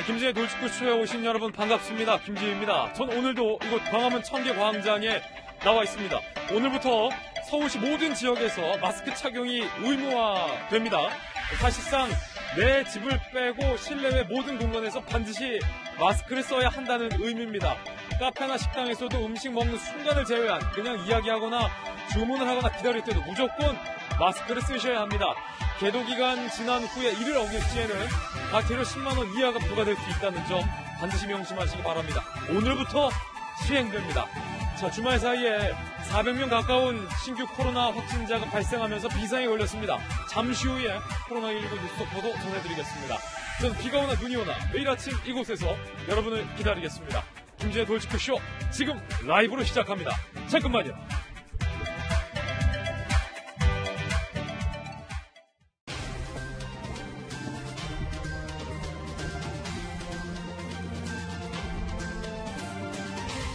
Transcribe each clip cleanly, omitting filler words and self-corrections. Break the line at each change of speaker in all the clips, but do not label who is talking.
김지의 돌직구쇼에 오신 여러분 반갑습니다. 김지혜입니다. 전 오늘도 이곳 광화문 청계광장에 나와 있습니다. 오늘부터 서울시 모든 지역에서 마스크 착용이 의무화됩니다. 사실상 내 집을 빼고 실내외 모든 공간에서 반드시 마스크를 써야 한다는 의미입니다. 카페나 식당에서도 음식 먹는 순간을 제외한 그냥 이야기하거나 주문을 하거나 기다릴 때도 무조건 마스크를 쓰셔야 합니다. 계도기간 지난 후에 이를 어길 시에는 과태료 10만 원 이하가 부과될 수 있다는 점 반드시 명심하시기 바랍니다. 오늘부터 시행됩니다. 자, 주말 사이에 400명 가까운 신규 코로나 확진자가 발생하면서 비상이 걸렸습니다. 잠시 후에 코로나19 뉴스 속보도 전해드리겠습니다. 전 비가 오나 눈이 오나 매일 아침 이곳에서 여러분을 기다리겠습니다. 김지의 돌직구쇼 지금 라이브로 시작합니다. 잠깐만요.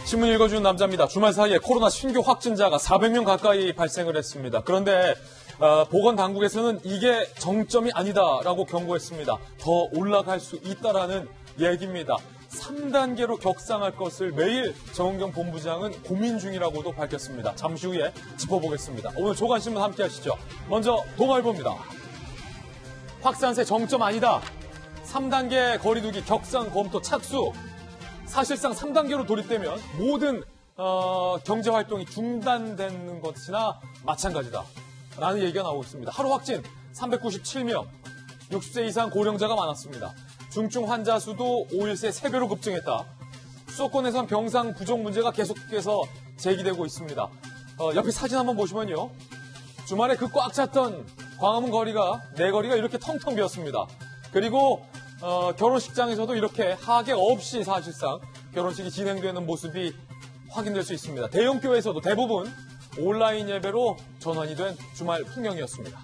신문 읽어주는 남자입니다. 주말 사이에 코로나 신규 확진자가 400명 가까이 발생을 했습니다. 그런데 보건당국에서는 이게 정점이 아니다라고 경고했습니다. 더 올라갈 수 있다라는 얘기입니다. 3단계로 격상할 것을 매일 정은경 본부장은 고민 중이라고도 밝혔습니다. 잠시 후에 짚어보겠습니다. 오늘 조간신문 함께 하시죠. 먼저 동아일보입니다. 확산세 정점 아니다. 3단계 거리두기 격상 검토 착수. 사실상 3단계로 돌입되면 모든 경제활동이 중단되는 것이나 마찬가지다 라는 얘기가 나오고 있습니다. 하루 확진 397명, 60세 이상 고령자가 많았습니다. 중증 환자 수도 5일 새 3배로 급증했다. 수도권에선 병상 부족 문제가 계속해서 제기되고 있습니다. 옆에 사진 한번 보시면요. 주말에 그 꽉 찼던 광화문 거리가, 내거리가 이렇게 텅텅 비었습니다. 그리고 결혼식장에서도 이렇게 하객 없이 사실상 결혼식이 진행되는 모습이 확인될 수 있습니다. 대형교회에서도 대부분 온라인 예배로 전환이 된 주말 풍경이었습니다.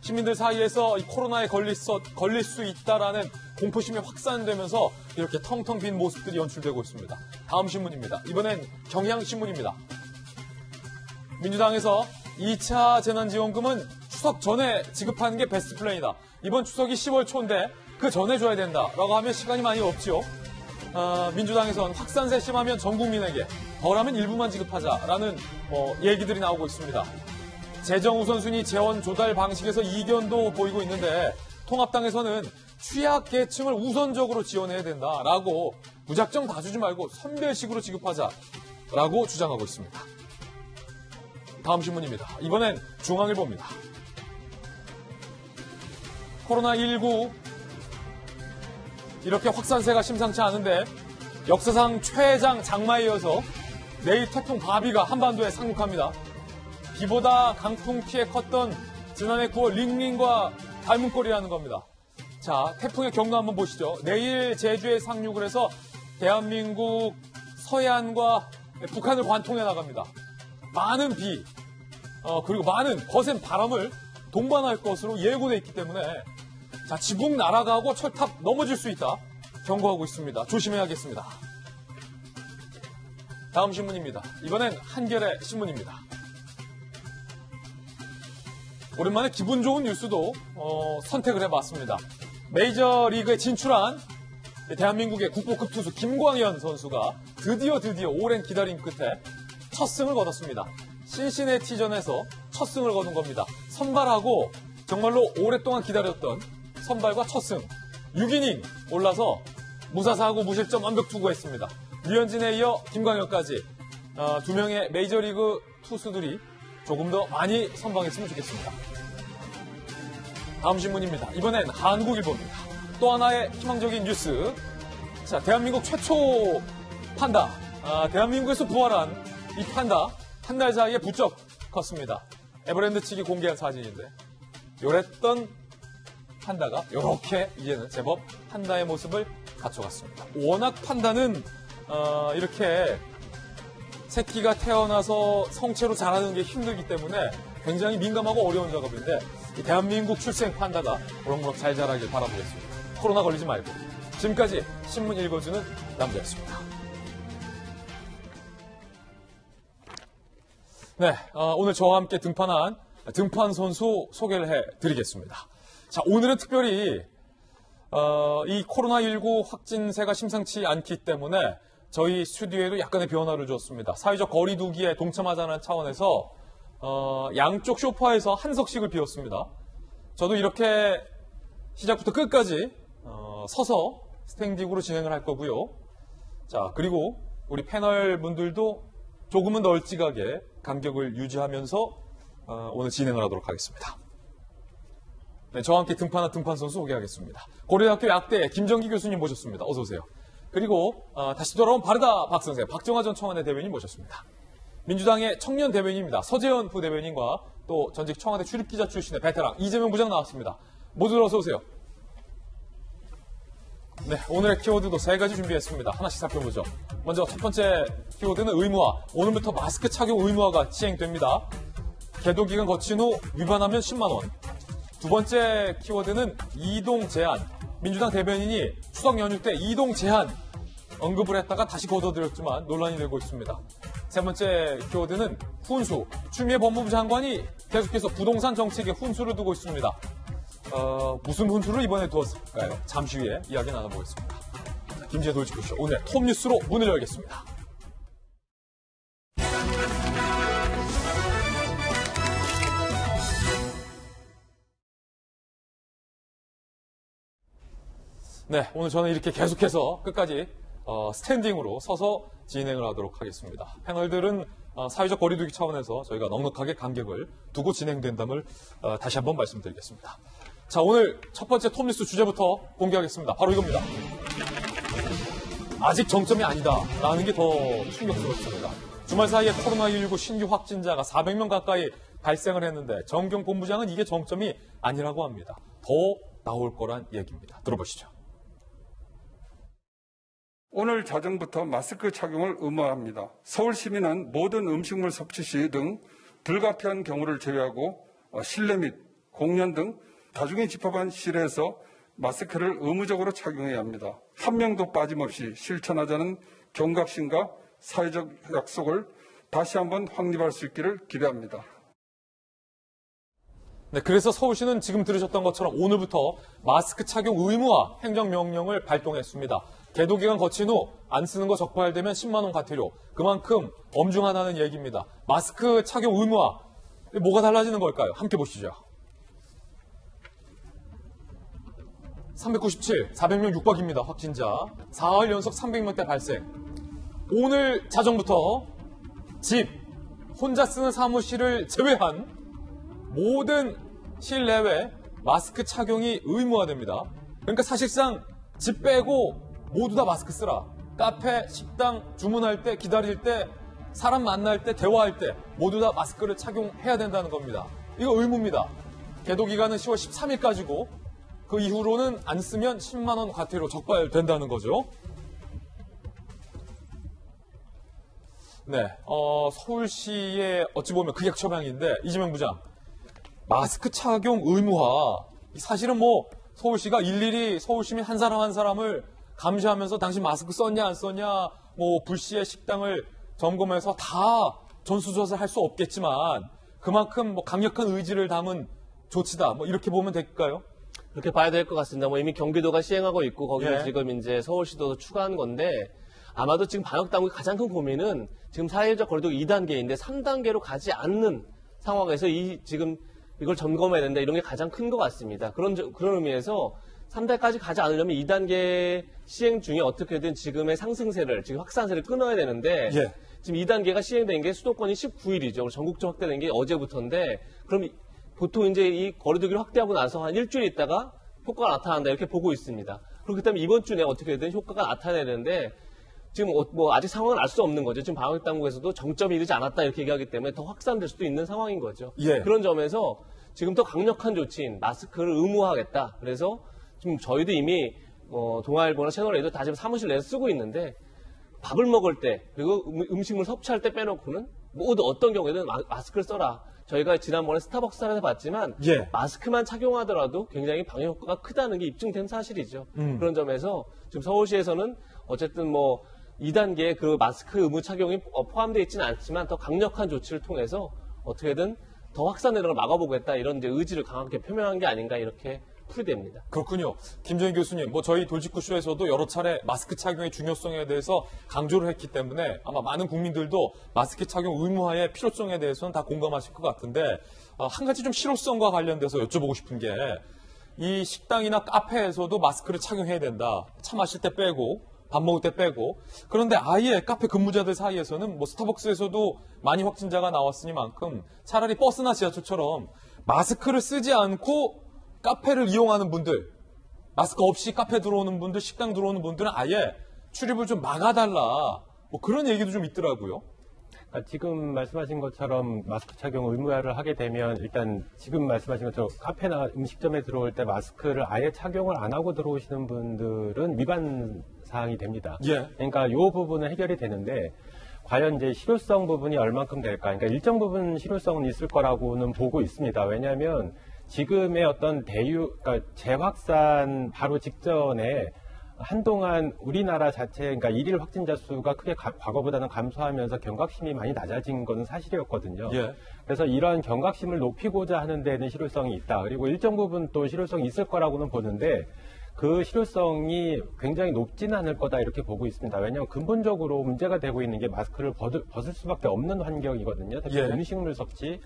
시민들 사이에서 이 코로나에 걸릴 수 있다라는 공포심이 확산되면서 이렇게 텅텅 빈 모습들이 연출되고 있습니다. 다음 신문입니다. 이번엔 경향신문입니다. 민주당에서 2차 재난지원금은 추석 전에 지급하는 게 베스트 플랜이다. 이번 추석이 10월 초인데 그 전에 줘야 된다라고 하면 시간이 많이 없죠. 민주당에서는 확산세 심하면 전 국민에게, 덜하면 일부만 지급하자라는 얘기들이 나오고 있습니다. 재정 우선순위 재원 조달 방식에서 이견도 보이고 있는데 통합당에서는 취약계층을 우선적으로 지원해야 된다라고 무작정 다 주지 말고 선별식으로 지급하자라고 주장하고 있습니다. 다음 신문입니다. 이번엔 중앙일보입니다. 코로나19 이렇게 확산세가 심상치 않은데 역사상 최장 장마에 이어서 내일 태풍 바비가 한반도에 상륙합니다. 비보다 강풍 피해 컸던 지난해 9월 링링과 닮은 꼴이라는 겁니다. 자, 태풍의 경로 한번 보시죠. 내일 제주에 상륙을 해서 대한민국 서해안과 북한을 관통해 나갑니다. 많은 비 그리고 많은 거센 바람을 동반할 것으로 예고돼 있기 때문에 자, 지붕 날아가고 철탑 넘어질 수 있다 경고하고 있습니다. 조심해야겠습니다. 다음 신문입니다. 이번엔 한겨레 신문입니다. 오랜만에 기분 좋은 뉴스도 선택을 해봤습니다. 메이저리그에 진출한 대한민국의 국보급 투수 김광현 선수가 드디어 오랜 기다림 끝에 첫 승을 거뒀습니다. 신시내티전에서 첫 승을 거둔 겁니다. 선발하고 정말로 오랫동안 기다렸던 선발과 첫 승. 6이닝 올라서 무사사하고 무실점 완벽 투구했습니다. 류현진에 이어 김광현까지 두 명의 메이저리그 투수들이 조금 더 많이 선방했으면 좋겠습니다. 다음 신문입니다. 이번엔 한국일보입니다. 또 하나의 희망적인 뉴스. 자, 대한민국 최초 판다. 대한민국에서 부활한 이 판다. 한 달 사이에 부쩍 컸습니다. 에버랜드 측이 공개한 사진인데 요랬던 판다가 이렇게 이제는 제법 판다의 모습을 갖춰갔습니다. 워낙 판다는 이렇게 새끼가 태어나서 성체로 자라는 게 힘들기 때문에 굉장히 민감하고 어려운 작업인데 이 대한민국 출생 판다가 무럭무럭 잘 자라길 바라보겠습니다. 코로나 걸리지 말고. 지금까지 신문 읽어주는 남자였습니다. 네, 오늘 저와 함께 등판한 등판 선수 소개를 해드리겠습니다. 자, 오늘은 특별히 이 코로나19 확진세가 심상치 않기 때문에 저희 스튜디오에도 약간의 변화를 주었습니다. 사회적 거리 두기에 동참하자는 차원에서 양쪽 소파에서 한 석씩을 비웠습니다. 저도 이렇게 시작부터 끝까지 서서 스탠딩으로 진행을 할 거고요. 자, 그리고 우리 패널 분들도 조금은 널찍하게 간격을 유지하면서 오늘 진행을 하도록 하겠습니다. 네, 저와 함께 등판한 등판 선수 소개하겠습니다. 고려대학교 약대 김정기 교수님 모셨습니다. 어서 오세요. 그리고 다시 돌아온 바르다 박 선생, 박정하 전 청와대 대변인 모셨습니다. 민주당의 청년 대변인입니다. 서재현 부대변인과 또 전직 청와대 출입기자 출신의 베테랑 이재명 부장 나왔습니다. 모두 어서 오세요. 네, 오늘의 키워드도 3가지 준비했습니다. 하나씩 살펴보죠. 먼저 첫 번째 키워드는 의무화. 오늘부터 마스크 착용 의무화가 시행됩니다. 계도 기간 거친 후 위반하면 10만 원. 두 번째 키워드는 이동 제한. 민주당 대변인이 추석 연휴 때 이동 제한 언급을 했다가 다시 거둬들였지만 논란이 되고 있습니다. 세 번째 키워드는 훈수. 추미애 법무부 장관이 계속해서 부동산 정책에 훈수를 두고 있습니다. 무슨 훈수를 이번에 두었을까요? 잠시 후에 이야기 나눠보겠습니다. 김지혜 돌직구쇼 오늘 톱뉴스로 문을 열겠습니다. 네, 오늘 저는 이렇게 계속해서 끝까지 스탠딩으로 서서 진행을 하도록 하겠습니다. 패널들은 사회적 거리두기 차원에서 저희가 넉넉하게 간격을 두고 진행된담을 다시 한번 말씀드리겠습니다. 자, 오늘 첫 번째 톱뉴스 주제부터 공개하겠습니다. 바로 이겁니다. 아직 정점이 아니다라는 게 더 충격스럽습니다. 주말 사이에 코로나19 신규 확진자가 400명 가까이 발생을 했는데 정경 본부장은 이게 정점이 아니라고 합니다. 더 나올 거란 얘기입니다. 들어보시죠.
오늘 자정부터 마스크 착용을 의무화합니다. 서울 시민은 모든 음식물 섭취 시 등 불가피한 경우를 제외하고 실내 및 공연 등 다중이 집합한 실내에서 마스크를 의무적으로 착용해야 합니다. 한 명도 빠짐없이 실천하자는 경각심과 사회적 약속을 다시 한번 확립할 수 있기를 기대합니다.
네, 그래서 서울시는 지금 들으셨던 것처럼 오늘부터 마스크 착용 의무화 행정명령을 발동했습니다. 계도 기간 거친 후 안 쓰는 거 적발되면 10만 원 과태료. 그만큼 엄중하다는 얘기입니다. 마스크 착용 의무화. 뭐가 달라지는 걸까요? 함께 보시죠. 397, 400명 육박입니다. 확진자. 4일 연속 300명대 발생. 오늘 자정부터 집, 혼자 쓰는 사무실을 제외한 모든 실내외 마스크 착용이 의무화됩니다. 그러니까 사실상 집 빼고 모두 다 마스크 쓰라. 카페, 식당 주문할 때, 기다릴 때, 사람 만날 때, 대화할 때 모두 다 마스크를 착용해야 된다는 겁니다. 이거 의무입니다. 계도 기간은 10월 13일까지고 그 이후로는 안 쓰면 10만 원 과태료 적발된다는 거죠. 네, 서울시의 어찌 보면 극약 처방인데 이재명 부장 마스크 착용 의무화. 사실은 뭐 서울시가 일일이 서울시민 한 사람 한 사람을 감시하면서 당신 마스크 썼냐 안 썼냐 뭐 불시에 식당을 점검해서 다 전수조사를 할 수 없겠지만 그만큼 뭐 강력한 의지를 담은 조치다. 뭐 이렇게 보면 될까요?
그렇게 봐야 될 것 같습니다. 뭐 이미 경기도가 시행하고 있고 거기는
예.
지금 이제 서울시도 추가한 건데 아마도 지금 방역당국의 가장 큰 고민은 지금 사회적 거리두기 2단계인데 3단계로 가지 않는 상황에서 지금 이걸 점검해야 된다 이런 게 가장 큰 것 같습니다. 그런 의미에서 3단계까지 가지 않으려면 2단계 시행 중에 어떻게든 지금의 상승세를, 지금 확산세를 끊어야 되는데
예.
지금 2단계가 시행된 게 수도권이 19일이죠. 전국적 확대된 게 어제부터인데 그럼 보통 이제 이 거리두기를 확대하고 나서 한 일주일 있다가 효과가 나타난다 이렇게 보고 있습니다. 그렇기 때문에 이번 주 내에 어떻게든 효과가 나타내는데 지금 뭐 아직 상황은 알 수 없는 거죠. 지금 방역당국에서도 정점이 이르지 않았다 이렇게 얘기하기 때문에 더 확산될 수도 있는 상황인 거죠.
예.
그런 점에서 지금 더 강력한 조치인 마스크를 의무화하겠다. 그래서 지금 저희도 이미 동아일보나 채널A도 다 지금 사무실 내에서 쓰고 있는데 밥을 먹을 때 그리고 음식물 섭취할 때 빼놓고는 모두 어떤 경우에는 마스크를 써라. 저희가 지난번에 스타벅스 사례에서 봤지만
예.
마스크만 착용하더라도 굉장히 방역 효과가 크다는 게 입증된 사실이죠. 그런 점에서 지금 서울시에서는 어쨌든 뭐 2단계 그 마스크 의무 착용이 포함되어 있지는 않지만 더 강력한 조치를 통해서 어떻게든 더 확산되는 걸 막아보겠다 이런 이제 의지를 강하게 표명한 게 아닌가 이렇게 풀이됩니다.
그렇군요. 김정인 교수님, 저희 돌직구쇼에서도 여러 차례 마스크 착용의 중요성에 대해서 강조를 했기 때문에 아마 많은 국민들도 마스크 착용 의무화의 필요성에 대해서는 다 공감하실 것 같은데, 한 가지 좀 실효성과 관련돼서 여쭤보고 싶은 게, 이 식당이나 카페에서도 마스크를 착용해야 된다. 차 마실 때 빼고, 밥 먹을 때 빼고. 그런데 아예 카페 근무자들 사이에서는 스타벅스에서도 많이 확진자가 나왔으니만큼 차라리 버스나 지하철처럼 마스크를 쓰지 않고 카페를 이용하는 분들, 마스크 없이 카페 들어오는 분들, 식당 들어오는 분들은 아예 출입을 좀 막아달라. 그런 얘기도 좀 있더라고요.
그러니까 지금 말씀하신 것처럼 마스크 착용 의무화를 하게 되면 일단 지금 말씀하신 것처럼 카페나 음식점에 들어올 때 마스크를 아예 착용을 안 하고 들어오시는 분들은 위반 사항이 됩니다.
예.
그러니까 이 부분은 해결이 되는데 과연 이제 실효성 부분이 얼만큼 될까? 그러니까 일정 부분 실효성은 있을 거라고는 보고 있습니다. 왜냐하면 지금의 어떤 그러니까 재확산 바로 직전에 한동안 우리나라 자체, 그러니까 일일 확진자 수가 크게 과거보다는 감소하면서 경각심이 많이 낮아진 것은 사실이었거든요.
예.
그래서 이런 경각심을 높이고자 하는 데는 실효성이 있다. 그리고 일정 부분 또 실효성이 있을 거라고는 보는데 그 실효성이 굉장히 높지는 않을 거다 이렇게 보고 있습니다. 왜냐하면 근본적으로 문제가 되고 있는 게 마스크를 벗을 수밖에 없는 환경이거든요. 특히
예.
음식물 섭취,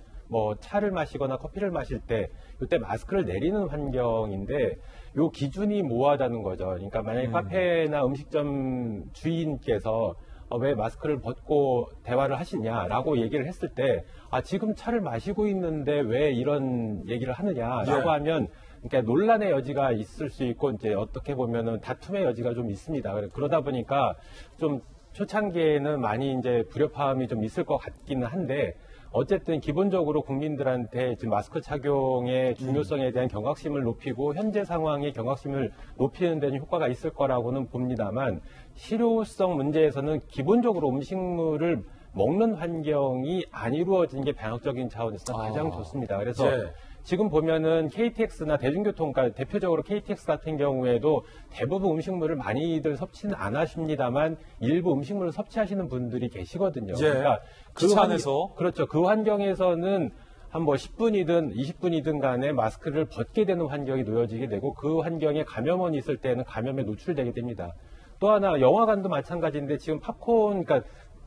차를 마시거나 커피를 마실 때 이때 마스크를 내리는 환경인데 요 기준이 모호하다는 거죠. 그러니까 만약에 카페나 음식점 주인께서 왜 마스크를 벗고 대화를 하시냐라고 얘기를 했을 때 지금 차를 마시고 있는데 왜 이런 얘기를 하느냐라고
예.
하면 그러니까 논란의 여지가 있을 수 있고 이제 어떻게 보면은 다툼의 여지가 좀 있습니다. 그러다 보니까 좀 초창기에는 많이 이제 불협화음이 좀 있을 것 같기는 한데 어쨌든 기본적으로 국민들한테 지금 마스크 착용의 중요성에 대한 경각심을 높이고 현재 상황의 경각심을 높이는 데는 효과가 있을 거라고는 봅니다만 실효성 문제에서는 기본적으로 음식물을 먹는 환경이 안 이루어진 게 방역적인 차원에서 가장 좋습니다. 그래서
예.
지금 보면은 KTX나 대중교통, 그러니까 대표적으로 KTX 같은 경우에도 대부분 음식물을 많이들 섭취는 안 하십니다만 일부 음식물을 섭취하시는 분들이 계시거든요.
예.
그러니까
기차 안에서.
그렇죠. 그 환경에서는 한 10분이든 20분이든 간에 마스크를 벗게 되는 환경이 놓여지게 되고 그 환경에 감염원이 있을 때는 감염에 노출되게 됩니다. 또 하나 영화관도 마찬가지인데 지금 팝콘,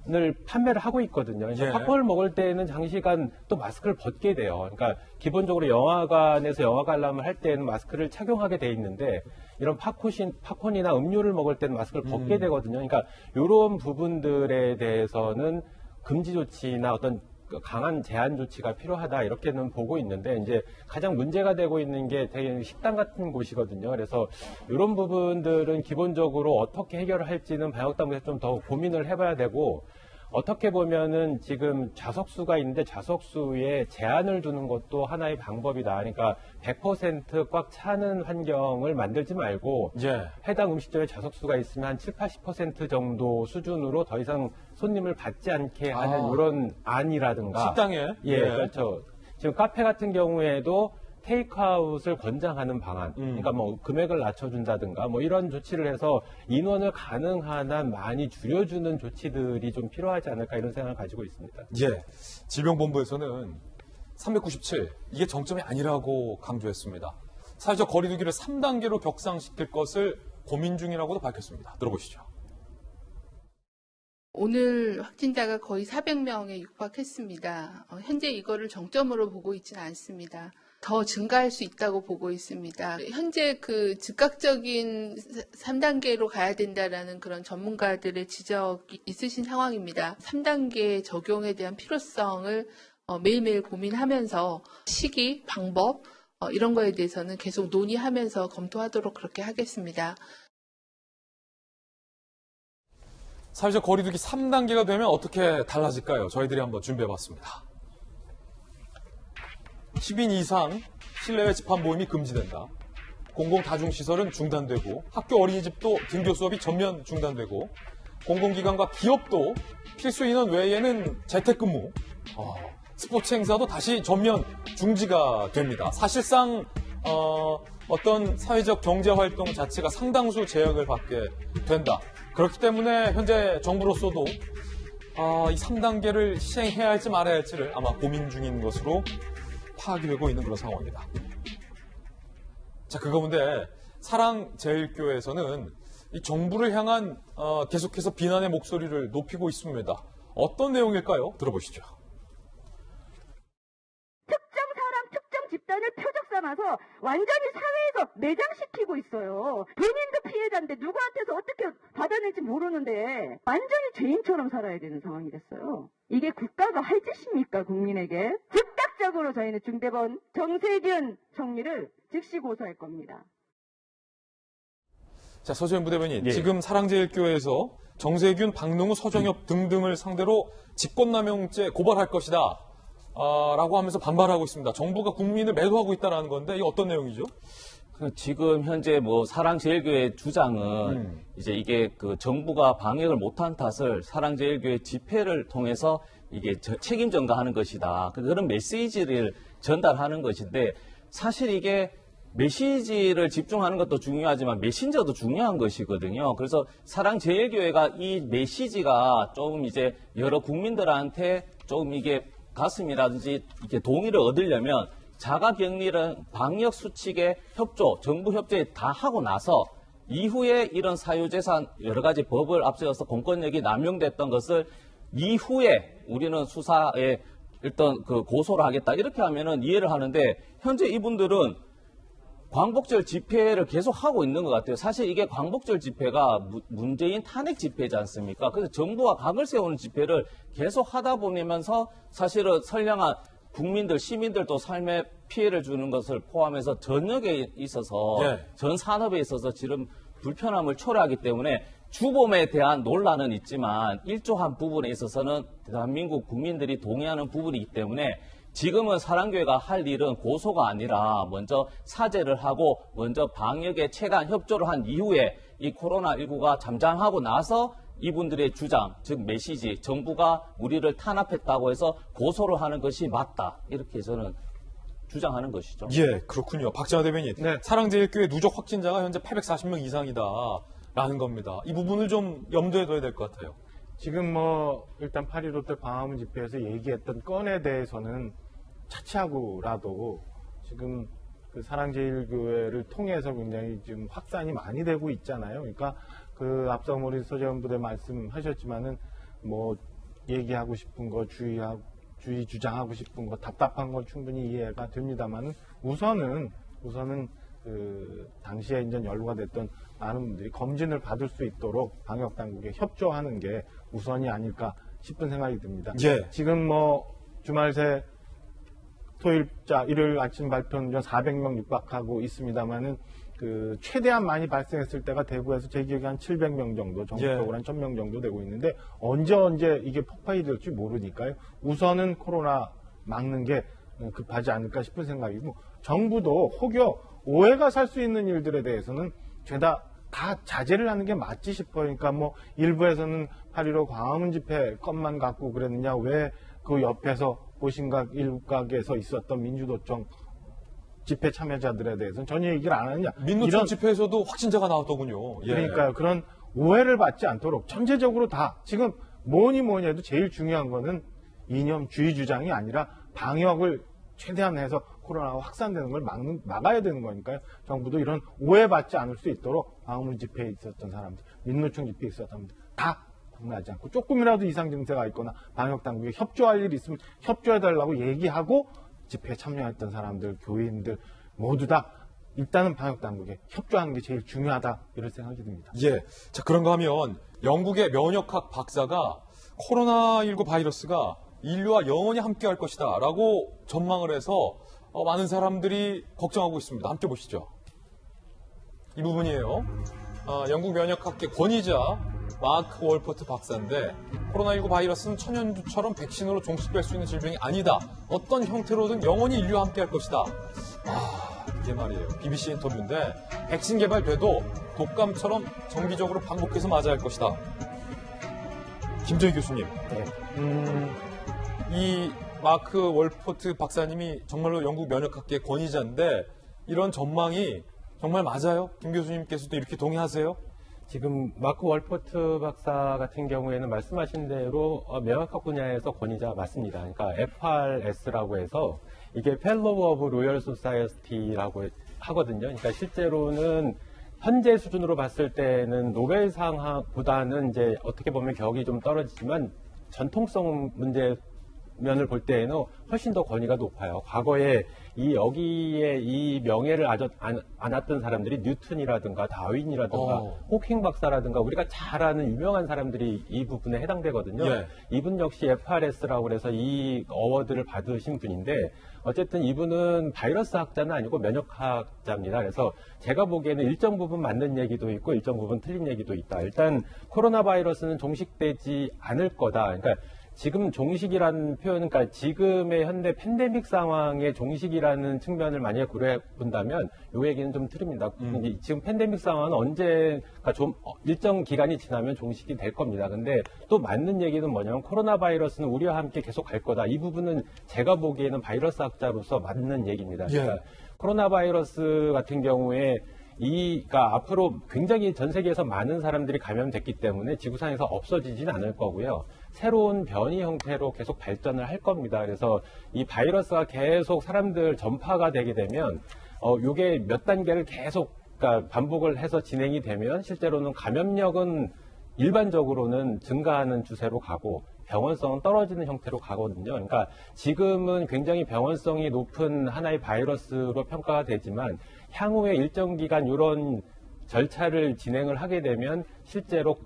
을 판매를 하고 있거든요. 그래서
예.
팝콘을 먹을 때는 장시간 또 마스크를 벗게 돼요. 그러니까 기본적으로 영화관에서 영화 관람을 할 때는 마스크를 착용하게 돼 있는데 이런 팝콘이나 음료를 먹을 때는 마스크를 벗게 되거든요. 그러니까 이런 부분들에 대해서는 금지 조치나 어떤 강한 제한 조치가 필요하다 이렇게는 보고 있는데 이제 가장 문제가 되고 있는 게 되게 식당 같은 곳이거든요. 그래서 이런 부분들은 기본적으로 어떻게 해결을 할지는 방역당국에서 좀 더 고민을 해봐야 되고 어떻게 보면은 지금 좌석수가 있는데 좌석수에 제한을 두는 것도 하나의 방법이다. 그러니까 100% 꽉 차는 환경을 만들지 말고
예.
해당 음식점에 좌석수가 있으면 한 70-80% 정도 수준으로 더 이상 손님을 받지 않게 하는 이런 안이라든가
식당에.
예, 그렇죠. 지금 카페 같은 경우에도 테이크아웃을 권장하는 방안, 그러니까 금액을 낮춰준다든가 이런 조치를 해서 인원을 가능한 한 많이 줄여주는 조치들이 좀 필요하지 않을까 이런 생각을 가지고 있습니다.
예. 질병본부에서는 397, 이게 정점이 아니라고 강조했습니다. 사회적 거리두기를 3단계로 격상시킬 것을 고민 중이라고도 밝혔습니다. 들어보시죠.
오늘 확진자가 거의 400명에 육박했습니다. 현재 이거를 정점으로 보고 있지는 않습니다. 더 증가할 수 있다고 보고 있습니다. 현재 그 즉각적인 3단계로 가야 된다라는 그런 전문가들의 지적이 있으신 상황입니다. 3단계 적용에 대한 필요성을 매일매일 고민하면서 시기, 방법 이런 거에 대해서는 계속 논의하면서 검토하도록 그렇게 하겠습니다.
사회적 거리두기 3단계가 되면 어떻게 달라질까요? 저희들이 한번 준비해봤습니다. 10인 이상 실내외 집합 모임이 금지된다. 공공다중시설은 중단되고 학교 어린이집도 등교 수업이 전면 중단되고 공공기관과 기업도 필수 인원 외에는 재택근무, 스포츠 행사도 다시 전면 중지가 됩니다. 사실상 어떤 사회적 경제활동 자체가 상당수 제약을 받게 된다. 그렇기 때문에 현재 정부로서도 이 3단계를 시행해야 할지 말아야 할지를 아마 고민 중인 것으로 파악이 되고 있는 그런 상황입니다. 자, 그 가운데 사랑제일교회에서는 이 정부를 향한 계속해서 비난의 목소리를 높이고 있습니다. 어떤 내용일까요? 들어보시죠.
특정 사람, 특정 집단을 표적 삼아서 완전히 사회에서 매장시키고 있어요. 본인도 피해자인데 누구한테서 어떻게 받아낼지 모르는데 완전히 죄인처럼 살아야 되는 상황이 됐어요. 이게 국가가 할 짓입니까, 국민에게? 즉각적으로 저희는 중대본 정세균 총리를 즉시 고소할 겁니다.
자, 서재현 부대변인,
예.
지금 사랑제일교회에서 정세균, 박능우, 서정엽 등등을 상대로 직권남용죄 고발할 것이다. 라고 하면서 반발하고 있습니다. 정부가 국민을 매도하고 있다는 건데 이게 어떤 내용이죠?
지금 현재 뭐 사랑제일교회 주장은 이제 이게 그 정부가 방역을 못한 탓을 사랑제일교회 집회를 통해서 이게 책임 전가하는 것이다. 그런 메시지를 전달하는 것인데 사실 이게 메시지를 집중하는 것도 중요하지만 메신저도 중요한 것이거든요. 그래서 사랑제일교회가 이 메시지가 조금 이제 여러 국민들한테 조금 이게 가슴이라든지 이렇게 동의를 얻으려면 자가격리는 방역 수칙의 협조, 정부 협조에 다 하고 나서 이후에 이런 사유재산 여러 가지 법을 앞세워서 공권력이 남용됐던 것을 이후에 우리는 수사에 일단 그 고소를 하겠다 이렇게 하면은 이해를 하는데 현재 이분들은 광복절 집회를 계속 하고 있는 것 같아요. 사실 이게 광복절 집회가 문재인 탄핵 집회지 않습니까? 그래서 정부와 각을 세우는 집회를 계속 하다 보면서 사실은 선량한 국민들, 시민들도 삶에 피해를 주는 것을 포함해서 전역에 있어서
네.
전 산업에 있어서 지금 불편함을 초래하기 때문에 주범에 대한 논란은 있지만 일조한 부분에 있어서는 대한민국 국민들이 동의하는 부분이기 때문에 지금은 사랑교회가 할 일은 고소가 아니라 먼저 사죄를 하고 먼저 방역에 최대한 협조를 한 이후에 이 코로나19가 잠잠하고 나서 이분들의 주장, 즉 메시지, 정부가 우리를 탄압했다고 해서 고소를 하는 것이 맞다. 이렇게 저는 주장하는 것이죠.
예, 그렇군요. 박정화 대변인,
네.
사랑제일교회 누적 확진자가 현재 840명 이상이다라는 겁니다. 이 부분을 좀 염두에 둬야 될 것 같아요.
지금 뭐 일단 8.15 때 광화문 집회에서 얘기했던 건에 대해서는 차치하고라도 지금 그 사랑제일교회를 통해서 굉장히 지금 확산이 많이 되고 있잖아요. 그러니까 그 앞서 우리 서재원 부대 말씀하셨지만은 뭐 얘기하고 싶은 거 주의 주장하고 싶은 거 답답한 건 충분히 이해가 됩니다만은 우선은 그 당시에 이제 연루가 됐던 많은 분들이 검진을 받을 수 있도록 방역 당국에 협조하는 게 우선이 아닐까 싶은 생각이 듭니다.
예.
지금 뭐 주말 새 토요일자 일요일 아침 발표는 400명 육박하고 있습니다만은 그 최대한 많이 발생했을 때가 대구에서 제 기억에 한 700명 정도, 전국적으로 한 1000명 정도 되고 있는데 언제 이게 폭발이 될지 모르니까요. 우선은 코로나 막는 게 급하지 않을까 싶은 생각이고 정부도 혹여 오해가 살 수 있는 일들에 대해서는 죄다 다 자제를 하는 게 맞지 싶어요. 그러니까 뭐 일부에서는 8.15 광화문 집회 것만 갖고 그랬느냐, 왜 그 옆에서 보신각 일각에서 있었던 민주도청 집회 참여자들에 대해서는 전혀 얘기를 안 하느냐.
민노총 집회에서도 확진자가 나왔더군요. 예.
그러니까요. 그런 오해를 받지 않도록 전체적으로 다 지금 뭐니 해도 제일 중요한 거는 이념주의 주장이 아니라 방역을 최대한 해서 코로나가 확산되는 걸 막아야 되는 거니까요. 정부도 이런 오해받지 않을 수 있도록 광화문 집회에 있었던 사람들, 민노총 집회에 있었던 사람들 다 방문하지 않고 조금이라도 이상 증세가 있거나 방역 당국에 협조할 일이 있으면 협조해달라고 얘기하고 집회에 참여했던 사람들, 교인들 모두 다 일단은 방역 당국에 협조하는 게 제일 중요하다 이런 생각이 듭니다.
예. 자, 그런가 하면 영국의 면역학 박사가 코로나19 바이러스가 인류와 영원히 함께 할 것이다 라고 전망을 해서 많은 사람들이 걱정하고 있습니다. 함께 보시죠. 이 부분이에요. 영국 면역학계 권위자 마크 월포트 박사인데 코로나19 바이러스는 천연두처럼 백신으로 종식될 수 있는 질병이 아니다. 어떤 형태로든 영원히 인류와 함께 할 것이다. 이게 말이에요. BBC 인터뷰인데 백신 개발돼도 독감처럼 정기적으로 반복해서 맞아야 할 것이다. 김정희 교수님. 이 마크 월포트 박사님이 정말로 영국 면역학계 권위자인데 이런 전망이 정말 맞아요? 김 교수님께서도 이렇게 동의하세요?
지금 마크 월포트 박사 같은 경우에는 말씀하신 대로 면역학 분야에서 권위자 맞습니다. 그러니까 FRS라고 해서 이게 펠로우 오브 로열 소사이어티라고 하거든요. 그러니까 실제로는 현재 수준으로 봤을 때는 노벨상보다는 이제 어떻게 보면 격이 좀 떨어지지만 전통성 문제 면을 볼 때에는 훨씬 더 권위가 높아요. 과거에 여기에 이 명예를 안았던 사람들이 뉴턴이라든가 다윈이라든가 호킹 박사라든가 우리가 잘 아는 유명한 사람들이 이 부분에 해당되거든요.
예.
이분 역시 FRS라고 해서 이 어워드를 받으신 분인데 어쨌든 이분은 바이러스 학자는 아니고 면역학자입니다. 그래서 제가 보기에는 일정 부분 맞는 얘기도 있고 일정 부분 틀린 얘기도 있다. 일단 코로나 바이러스는 종식되지 않을 거다. 그러니까 지금 종식이라는 표현은, 그러니까 지금의 현대 팬데믹 상황의 종식이라는 측면을 만약에 고려해 본다면 이 얘기는 좀 틀립니다. 지금 팬데믹 상황은 언제가 좀 일정 기간이 지나면 종식이 될 겁니다. 근데 또 맞는 얘기는 뭐냐면 코로나 바이러스는 우리와 함께 계속 갈 거다. 이 부분은 제가 보기에는 바이러스 학자로서 맞는 얘기입니다. 그러니까 코로나 바이러스 같은 경우에 그러니까 앞으로 굉장히 전 세계에서 많은 사람들이 감염됐기 때문에 지구상에서 없어지진 않을 거고요. 새로운 변이 형태로 계속 발전을 할 겁니다. 그래서 이 바이러스가 계속 사람들 전파가 되게 되면, 요게 몇 단계를 계속, 그러니까 반복을 해서 진행이 되면 실제로는 감염력은 일반적으로는 증가하는 추세로 가고 병원성은 떨어지는 형태로 가거든요. 그러니까 지금은 굉장히 병원성이 높은 하나의 바이러스로 평가가 되지만 향후에 일정 기간 이런 절차를 진행을 하게 되면 실제로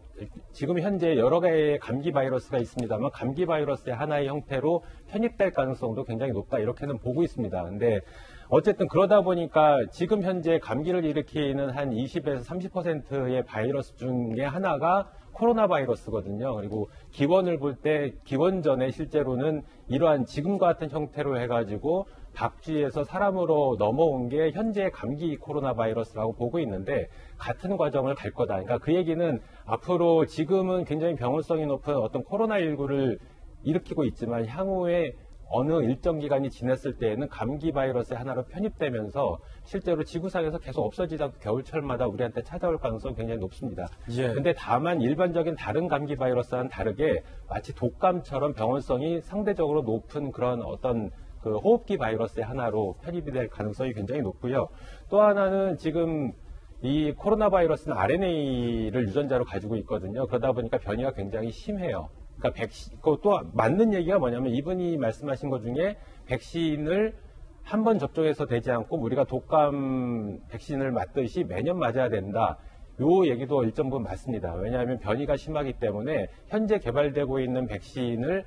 지금 현재 여러 개의 감기 바이러스가 있습니다만 감기 바이러스의 하나의 형태로 편입될 가능성도 굉장히 높다 이렇게는 보고 있습니다. 근데 어쨌든 그러다 보니까 지금 현재 감기를 일으키는 한 20에서 30%의 바이러스 중에 하나가 코로나 바이러스거든요. 그리고 기원을 볼 때 기원전에 실제로는 이러한 지금과 같은 형태로 해가지고 박쥐에서 사람으로 넘어온 게 현재 감기 코로나 바이러스라고 보고 있는데 같은 과정을 갈 거다. 그러니까 그 얘기는 앞으로 지금은 굉장히 병원성이 높은 어떤 코로나19를 일으키고 있지만 향후에 어느 일정 기간이 지났을 때에는 감기 바이러스의 하나로 편입되면서 실제로 지구상에서 계속 없어지지 않고 겨울철마다 우리한테 찾아올 가능성이 굉장히 높습니다. 근데 다만 일반적인 다른 감기 바이러스와는 다르게 마치 독감처럼 병원성이 상대적으로 높은 그런 어떤 그 호흡기 바이러스의 하나로 편입이 될 가능성이 굉장히 높고요. 또 하나는 지금 이 코로나 바이러스는 RNA를 유전자로 가지고 있거든요. 그러다 보니까 변이가 굉장히 심해요. 그러니까 또 맞는 얘기가 뭐냐면 이분이 말씀하신 것 중에 백신을 한 번 접종해서 되지 않고 우리가 독감 백신을 맞듯이 매년 맞아야 된다. 요 얘기도 일정 부분 맞습니다. 왜냐하면 변이가 심하기 때문에 현재 개발되고 있는 백신을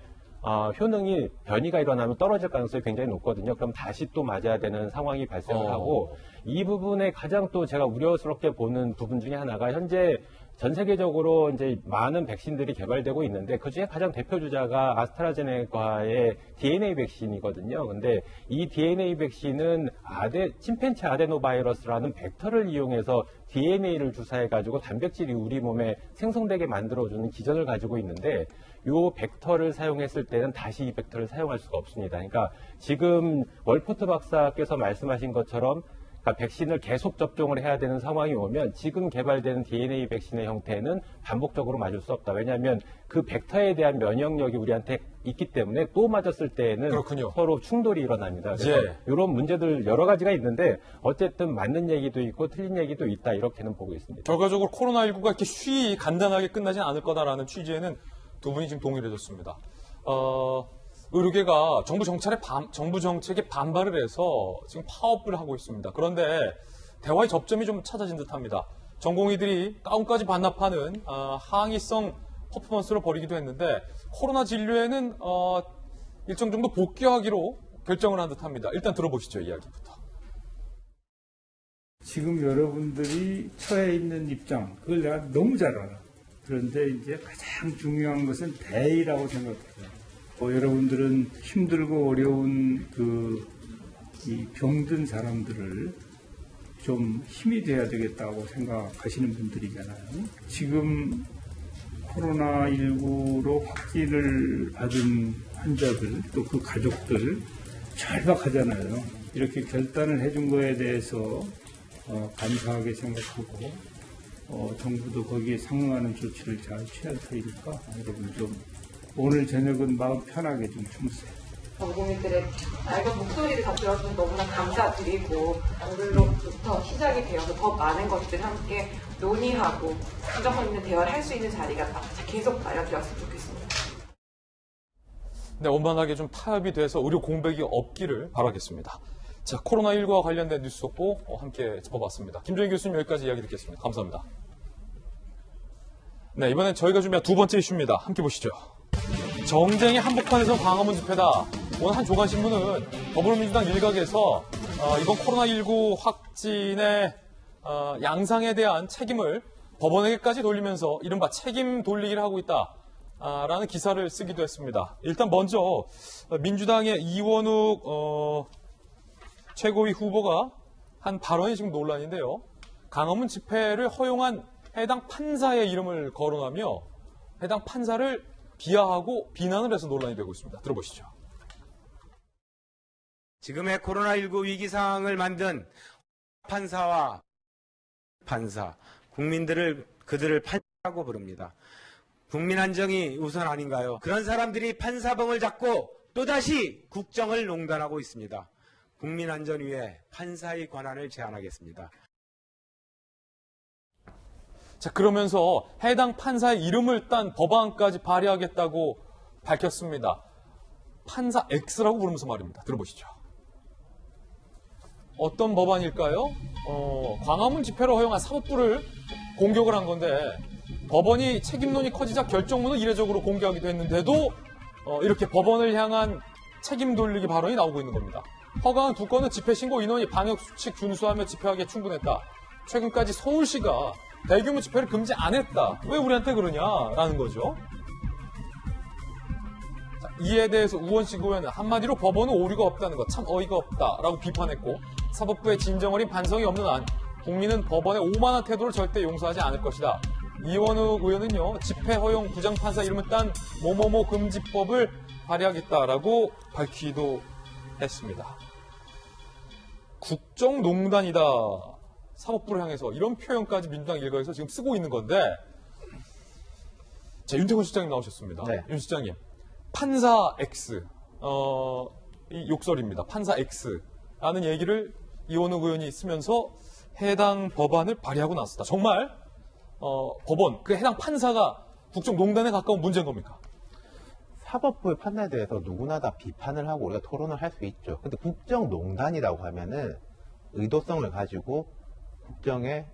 효능이 변이가 일어나면 떨어질 가능성이 굉장히 높거든요. 그럼 다시 또 맞아야 되는 상황이 발생을 하고 이 부분에 가장 또 제가 우려스럽게 보는 부분 중에 하나가 현재 전 세계적으로 이제 많은 백신들이 개발되고 있는데 그 중에 가장 대표 주자가 아스트라제네카의 DNA 백신이거든요. 근데 이 DNA 백신은 침팬치 아데노바이러스라는 벡터를 이용해서 DNA를 주사해가지고 단백질이 우리 몸에 생성되게 만들어주는 기전을 가지고 있는데 이 벡터를 사용했을 때는 다시 이 벡터를 사용할 수가 없습니다. 그러니까 지금 월포트 박사께서 말씀하신 것처럼 그러니까 백신을 계속 접종을 해야 되는 상황이 오면 지금 개발되는 DNA 백신의 형태는 반복적으로 맞을 수 없다. 왜냐하면 그 벡터에 대한 면역력이 우리한테 있기 때문에 또 맞았을 때에는
그렇군요.
서로 충돌이 일어납니다. 그래서 이런 문제들 여러 가지가 있는데 어쨌든 맞는 얘기도 있고 틀린 얘기도 있다. 이렇게는 보고 있습니다.
결과적으로 코로나19가 이렇게 쉬이 간단하게 끝나진 않을 거다라는 취지에는 두 분이 지금 동의를 해줬습니다. 의료계가 정부 정책에 반발을 해서 지금 파업을 하고 있습니다. 그런데 대화의 접점이 좀 찾아진 듯합니다. 전공의들이 가운까지 반납하는 항의성 퍼포먼스를 벌이기도 했는데 코로나 진료에는 일정 정도 복귀하기로 결정을 한 듯합니다. 일단 들어보시죠, 이야기부터.
지금 여러분들이 처해 있는 입장, 그걸 내가 너무 잘 알아. 그런데 이제 가장 중요한 것은 대의라고 생각해요. 여러분들은 힘들고 어려운 이 병든 사람들을 좀 힘이 돼야 되겠다고 생각하시는 분들이잖아요. 지금 코로나19로 확진을 받은 환자들, 또 그 가족들 절박하잖아요. 이렇게 결단을 해준 거에 대해서 감사하게 생각하고 정부도 거기에 상응하는 조치를 잘 취할 테니까 여러분 좀 오늘 저녁은 마음 편하게 좀 주무세요.
전국민들의 맑은 목소리를 다 들어주셔서 너무나 감사드리고 오늘로부터 시작이 되어서 더 많은 것들 함께 논의하고 진정성 있는 대화를 할 수 있는 자리가 계속 마련되었으면 좋겠습니다.
네, 원만하게 좀 타협이 돼서 의료 공백이 없기를 바라겠습니다. 자, 코로나19와 관련된 뉴스 속보 함께 짚어봤습니다. 김종인 교수님 여기까지 이야기 듣겠습니다. 감사합니다. 네, 이번엔 저희가 준비한 두 번째 이슈입니다. 함께 보시죠. 정쟁의 한복판에서 광화문 집회다. 오늘 한 조간신문은 더불어민주당 일각에서 이번 코로나19 확진의 양상에 대한 책임을 법원에게까지 돌리면서 이른바 책임 돌리기를 하고 있다. 라는 기사를 쓰기도 했습니다. 일단 먼저 민주당의 이원욱 최고위 후보가 한 발언이 지금 논란인데요. 광화문 집회를 허용한 해당 판사의 이름을 거론하며 해당 판사를 비하하고 비난을 해서 논란이 되고 있습니다. 들어보시죠.
지금의 코로나19 위기 상황을 만든 판사, 국민들을 그들을 판사라고 부릅니다. 국민 안정이 우선 아닌가요? 그런 사람들이 판사봉을 잡고 또다시 국정을 농단하고 있습니다. 국민 안전 위에 판사의 권한을 제한하겠습니다.
자, 그러면서 해당 판사의 이름을 딴 법안까지 발의하겠다고 밝혔습니다. 판사 X라고 부르면서 말입니다. 들어보시죠. 어떤 법안일까요? 광화문 집회를 허용한 사법부를 공격을 한 건데 법원이 책임론이 커지자 결정문을 이례적으로 공개하기도 했는데도 이렇게 법원을 향한 책임 돌리기 발언이 나오고 있는 겁니다. 허가한 두 건은 집회 신고 인원이 방역수칙 준수하며 집회하기에 충분했다. 최근까지 서울시가 대규모 집회를 금지 안 했다. 왜 우리한테 그러냐라는 거죠. 자, 이에 대해서 우원식 의원은 한마디로 법원은 오류가 없다는 것 참 어이가 없다라고 비판했고 사법부의 진정 어린 반성이 없는 한 국민은 법원의 오만한 태도를 절대 용서하지 않을 것이다. 이원욱 의원은요. 집회 허용 부장판사 이름을 딴 뭐뭐뭐 금지법을 발의하겠다라고 밝히기도 했습니다. 국정농단이다. 사법부를 향해서 이런 표현까지 민주당 일각에서 지금 쓰고 있는 건데 자, 윤태곤 실장님 나오셨습니다.
네.
윤 실장님. 판사 X 이 욕설입니다. 판사 X라는 얘기를 이원욱 의원이 쓰면서 해당 법안을 발의하고 나섰다. 정말 법원, 그 해당 판사가 국정농단에 가까운 문제인 겁니까?
사법부의 판단에 대해서 누구나 다 비판을 하고 우리가 토론을 할 수 있죠. 근데 국정농단이라고 하면은 의도성을 가지고 국정에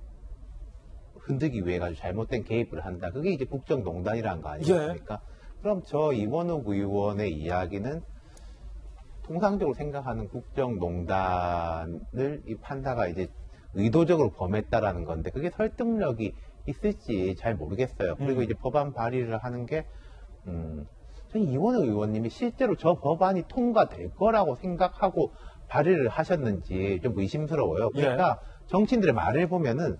흔들기 위해 가지고 잘못된 개입을 한다. 그게 이제 국정농단이라는 거 아니겠습니까? 그럼 저 이원욱 의원의 이야기는 통상적으로 생각하는 국정농단을 이 판사가 이제 의도적으로 범했다라는 건데 그게 설득력이 있을지 잘 모르겠어요. 그리고 이제 법안 발의를 하는 게 저는 이원욱 의원님이 실제로 저 법안이 통과될 거라고 생각하고 발의를 하셨는지 좀 의심스러워요. 그러니까 정치인들의 말을 보면은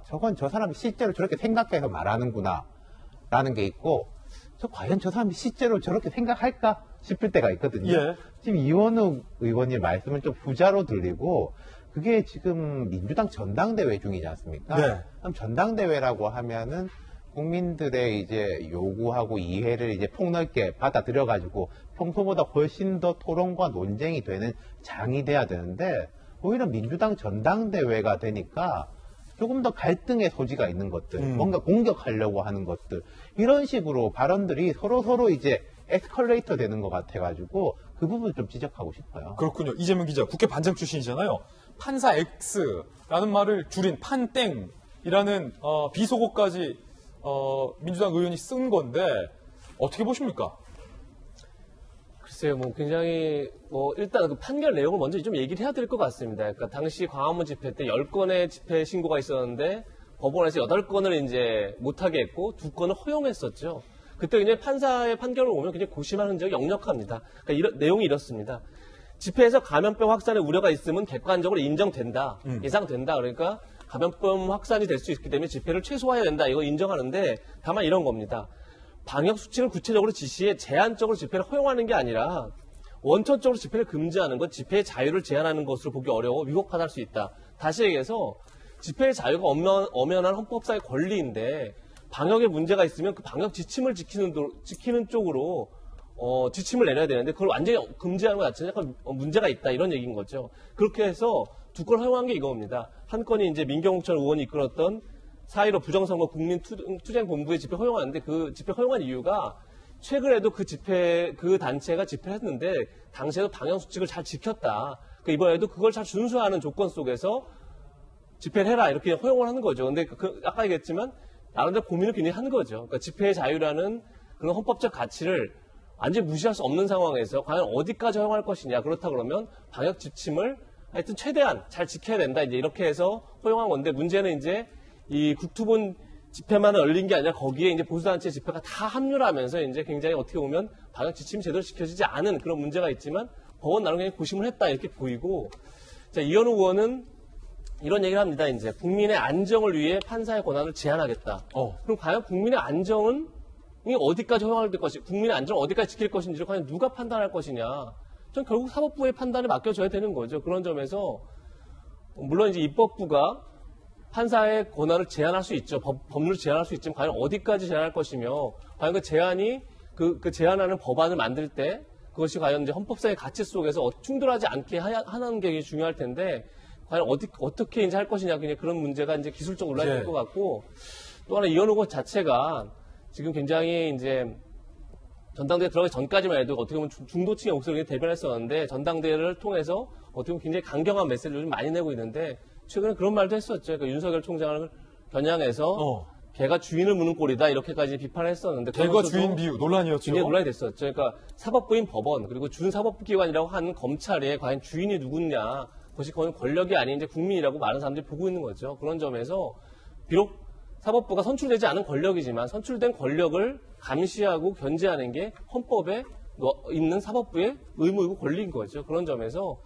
저건 저 사람이 실제로 저렇게 생각해서 말하는구나 라는 게 있고 과연 저 사람이 실제로 저렇게 생각할까 싶을 때가 있거든요. 지금 이원욱 의원님 말씀은 좀 부자로 들리고 그게 지금 민주당 전당대회 중이지 않습니까? 그럼 전당대회라고 하면은 국민들의 이제 요구하고 이해를 이제 폭넓게 받아들여가지고 평소보다 훨씬 더 토론과 논쟁이 되는 장이 돼야 되는데 오히려 민주당 전당대회가 되니까 조금 더 갈등의 소지가 있는 것들, 뭔가 공격하려고 하는 것들 이런 식으로 발언들이 서로 이제 에스컬레이터 되는 것 같아가지고 그 부분 좀 지적하고 싶어요.
그렇군요. 이재명 기자, 국회 반장 출신이잖아요. 판사 X라는 말을 줄인 판땡이라는 비속어까지 민주당 의원이 쓴 건데 어떻게 보십니까?
글쎄요, 굉장히 일단 그 판결 내용을 먼저 좀 얘기를 해야 될 것 같습니다. 그러니까 당시 광화문 집회 때 10건의 집회 신고가 있었는데 법원에서 8건을 이제 못하게 했고 2건을 허용했었죠. 그때 그냥 판사의 판결을 보면 굉장히 고심한 흔적이 역력합니다. 그러니까 내용이 이렇습니다. 집회에서 감염병 확산의 우려가 있으면 객관적으로 인정된다. 예상된다. 그러니까 감염병 확산이 될 수 있기 때문에 집회를 최소화해야 된다. 이거 인정하는데 다만 이런 겁니다. 방역 수칙을 구체적으로 지시해 제한적으로 집회를 허용하는 게 아니라 원천적으로 집회를 금지하는 것, 집회의 자유를 제한하는 것으로 보기 어려워 위법하다 할 수 있다. 다시 얘기해서 집회의 자유가 엄연한 헌법상의 권리인데 방역에 문제가 있으면 그 방역 지침을 지키는 쪽으로 지침을 내려야 되는데 그걸 완전히 금지하는 것 자체는 약간 문제가 있다 이런 얘기인 거죠. 그렇게 해서 두 건을 허용한 게 이겁니다. 한 건이 이제 민경욱전 의원이 이끌었던 4.15 부정선거 국민투쟁본부의 집회 허용하는데 그 집회 허용한 이유가 최근에도 그 단체가 집회를 했는데 당시에도 방역수칙을 잘 지켰다. 이번에도 그걸 잘 준수하는 조건 속에서 집회를 해라 이렇게 허용을 하는 거죠. 근데 아까 얘기했지만 나름대로 고민을 굉장히 한 거죠. 그러니까 집회의 자유라는 그런 헌법적 가치를 완전히 무시할 수 없는 상황에서 과연 어디까지 허용할 것이냐. 그렇다 그러면 방역 지침을 하여튼 최대한 잘 지켜야 된다. 이제 이렇게 해서 허용한 건데 문제는 이제 이 국토본 집회만 열린 게 아니라 거기에 이제 보수단체 집회가 다 합류를 하면서 이제 굉장히 어떻게 보면 방역 지침이 제대로 지켜지지 않은 그런 문제가 있지만 법원 나름 굉장히 고심을 했다 이렇게 보이고 자, 이현우 의원은 이런 얘기를 합니다. 이제 국민의 안정을 위해 판사의 권한을 제한하겠다. 그럼 과연 국민의 안정은 어디까지 허용할 것이, 국민의 안정을 어디까지 지킬 것인지를 과연 누가 판단할 것이냐. 전 결국 사법부의 판단에 맡겨줘야 되는 거죠. 그런 점에서 물론 이제 입법부가 판사의 권한을 제한할 수 있죠. 법률을 제한할 수 있지만 과연 어디까지 제한할 것이며 과연 그 제한이 그 제한하는 법안을 만들 때 그것이 과연 이제 헌법상의 가치 속에서 충돌하지 않게 하는 게 중요할 텐데 과연 어떻게 이제 할 것이냐 그런 문제가 이제 기술적으로 올라야 될 것 같고 또 하나 이현우 의원 자체가 지금 굉장히 이제 전당대회 들어가기 전까지만 해도 어떻게 보면 중도층의 목소리를 대변했었는데 전당대회를 통해서 어떻게 보면 굉장히 강경한 메시지를 좀 많이 내고 있는데 최근에 그런 말도 했었죠. 그러니까 윤석열 총장을 겨냥해서 개가 주인을 무는 꼴이다 이렇게까지 비판을 했었는데
개가 주인 비유 논란이었죠.
굉장히 논란이 됐었죠. 그러니까 사법부인 법원 그리고 준사법기관이라고 하는 검찰의 과연 주인이 누구냐 그것이 거의 권력이 아닌 이제 국민이라고 많은 사람들이 보고 있는 거죠. 그런 점에서 비록 사법부가 선출되지 않은 권력이지만 선출된 권력을 감시하고 견제하는 게 헌법에 있는 사법부의 의무이고 권리인 거죠. 그런 점에서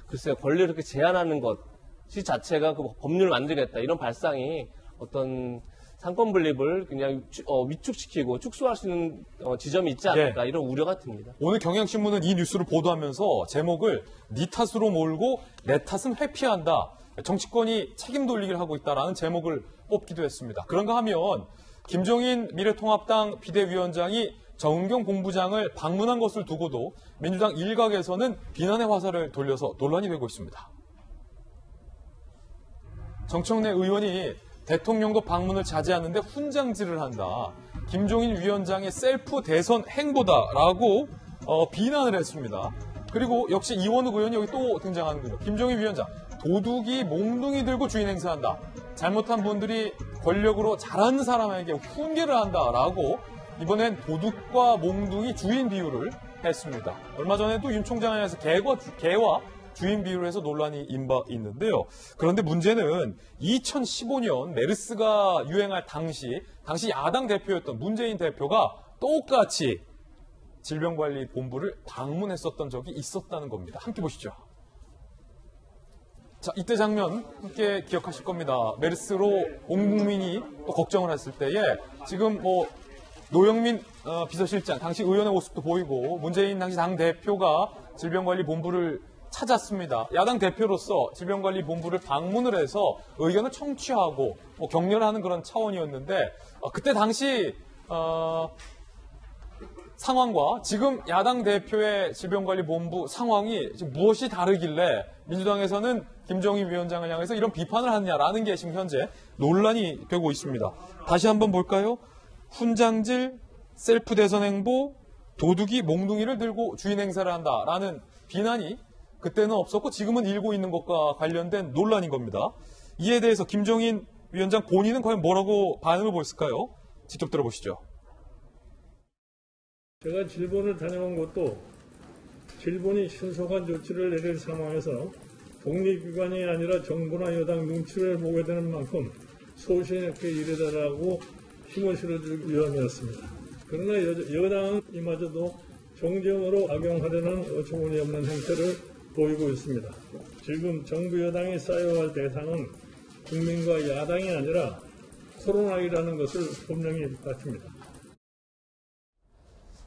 글쎄요 권리를 이렇게 제한하는 것이 자체가 그 법률을 만들겠다 이런 발상이 어떤 상권 분립을 그냥 위축시키고 축소할 수 있는 지점이 있지 않을까 이런 우려가 듭니다.
오늘 경향신문은 이 뉴스를 보도하면서 제목을 네 탓으로 몰고 내 탓은 회피한다. 정치권이 책임 돌리기를 하고 있다라는 제목을 뽑기도 했습니다. 그런가 하면 김종인 미래통합당 비대위원장이 정은경 본부장을 방문한 것을 두고도 민주당 일각에서는 비난의 화살을 돌려서 논란이 되고 있습니다. 정청래 의원이 대통령도 방문을 자제하는데 훈장질을 한다. 김종인 위원장의 셀프 대선 행보다라고 비난을 했습니다. 그리고 역시 이원욱 의원이 여기 또 등장하는군요. 김종인 위원장, 도둑이 몽둥이 들고 주인 행세한다. 잘못한 분들이 권력으로 잘하는 사람에게 훈계를 한다라고 이번엔 도둑과 몽둥이 주인 비유를 했습니다. 얼마 전에도 윤 총장에서 개와 주인 비유를 해서 논란이 인바 있는데요. 그런데 문제는 2015년 메르스가 유행할 당시 야당 대표였던 문재인 대표가 똑같이 질병관리본부를 방문했었던 적이 있었다는 겁니다. 함께 보시죠. 자, 이때 장면 함께 기억하실 겁니다. 메르스로 온 국민이 또 걱정을 했을 때에 지금 노영민 비서실장, 당시 의원의 모습도 보이고 문재인 당시 당대표가 질병관리본부를 찾았습니다. 야당 대표로서 질병관리본부를 방문을 해서 의견을 청취하고 격려하는 그런 차원이었는데 그때 당시 상황과 지금 야당 대표의 질병관리본부 상황이 지금 무엇이 다르길래 민주당에서는 김종인 위원장을 향해서 이런 비판을 하느냐라는 게 지금 현재 논란이 되고 있습니다. 다시 한번 볼까요? 훈장질, 셀프 대선 행보, 도둑이 몽둥이를 들고 주인 행세를 한다라는 비난이 그때는 없었고 지금은 일고 있는 것과 관련된 논란인 겁니다. 이에 대해서 김종인 위원장 본인은 과연 뭐라고 반응을 보였을까요? 직접 들어보시죠.
제가 질본을 다녀온 것도 질본이 신속한 조치를 내릴 상황에서 독립기관이 아니라 정부나 여당 눈치를 보게 되는 만큼 소신 있게 일해달라고 힘을 실어줄 위함이었습니다. 그러나 여당은 이마저도 정쟁으로 악용하려는 어처구니 없는 행태를 보이고 있습니다. 지금 정부 여당이 쌓여갈 대상은 국민과 야당이 아니라 코로나19라는 것을 분명히 밝힙니다.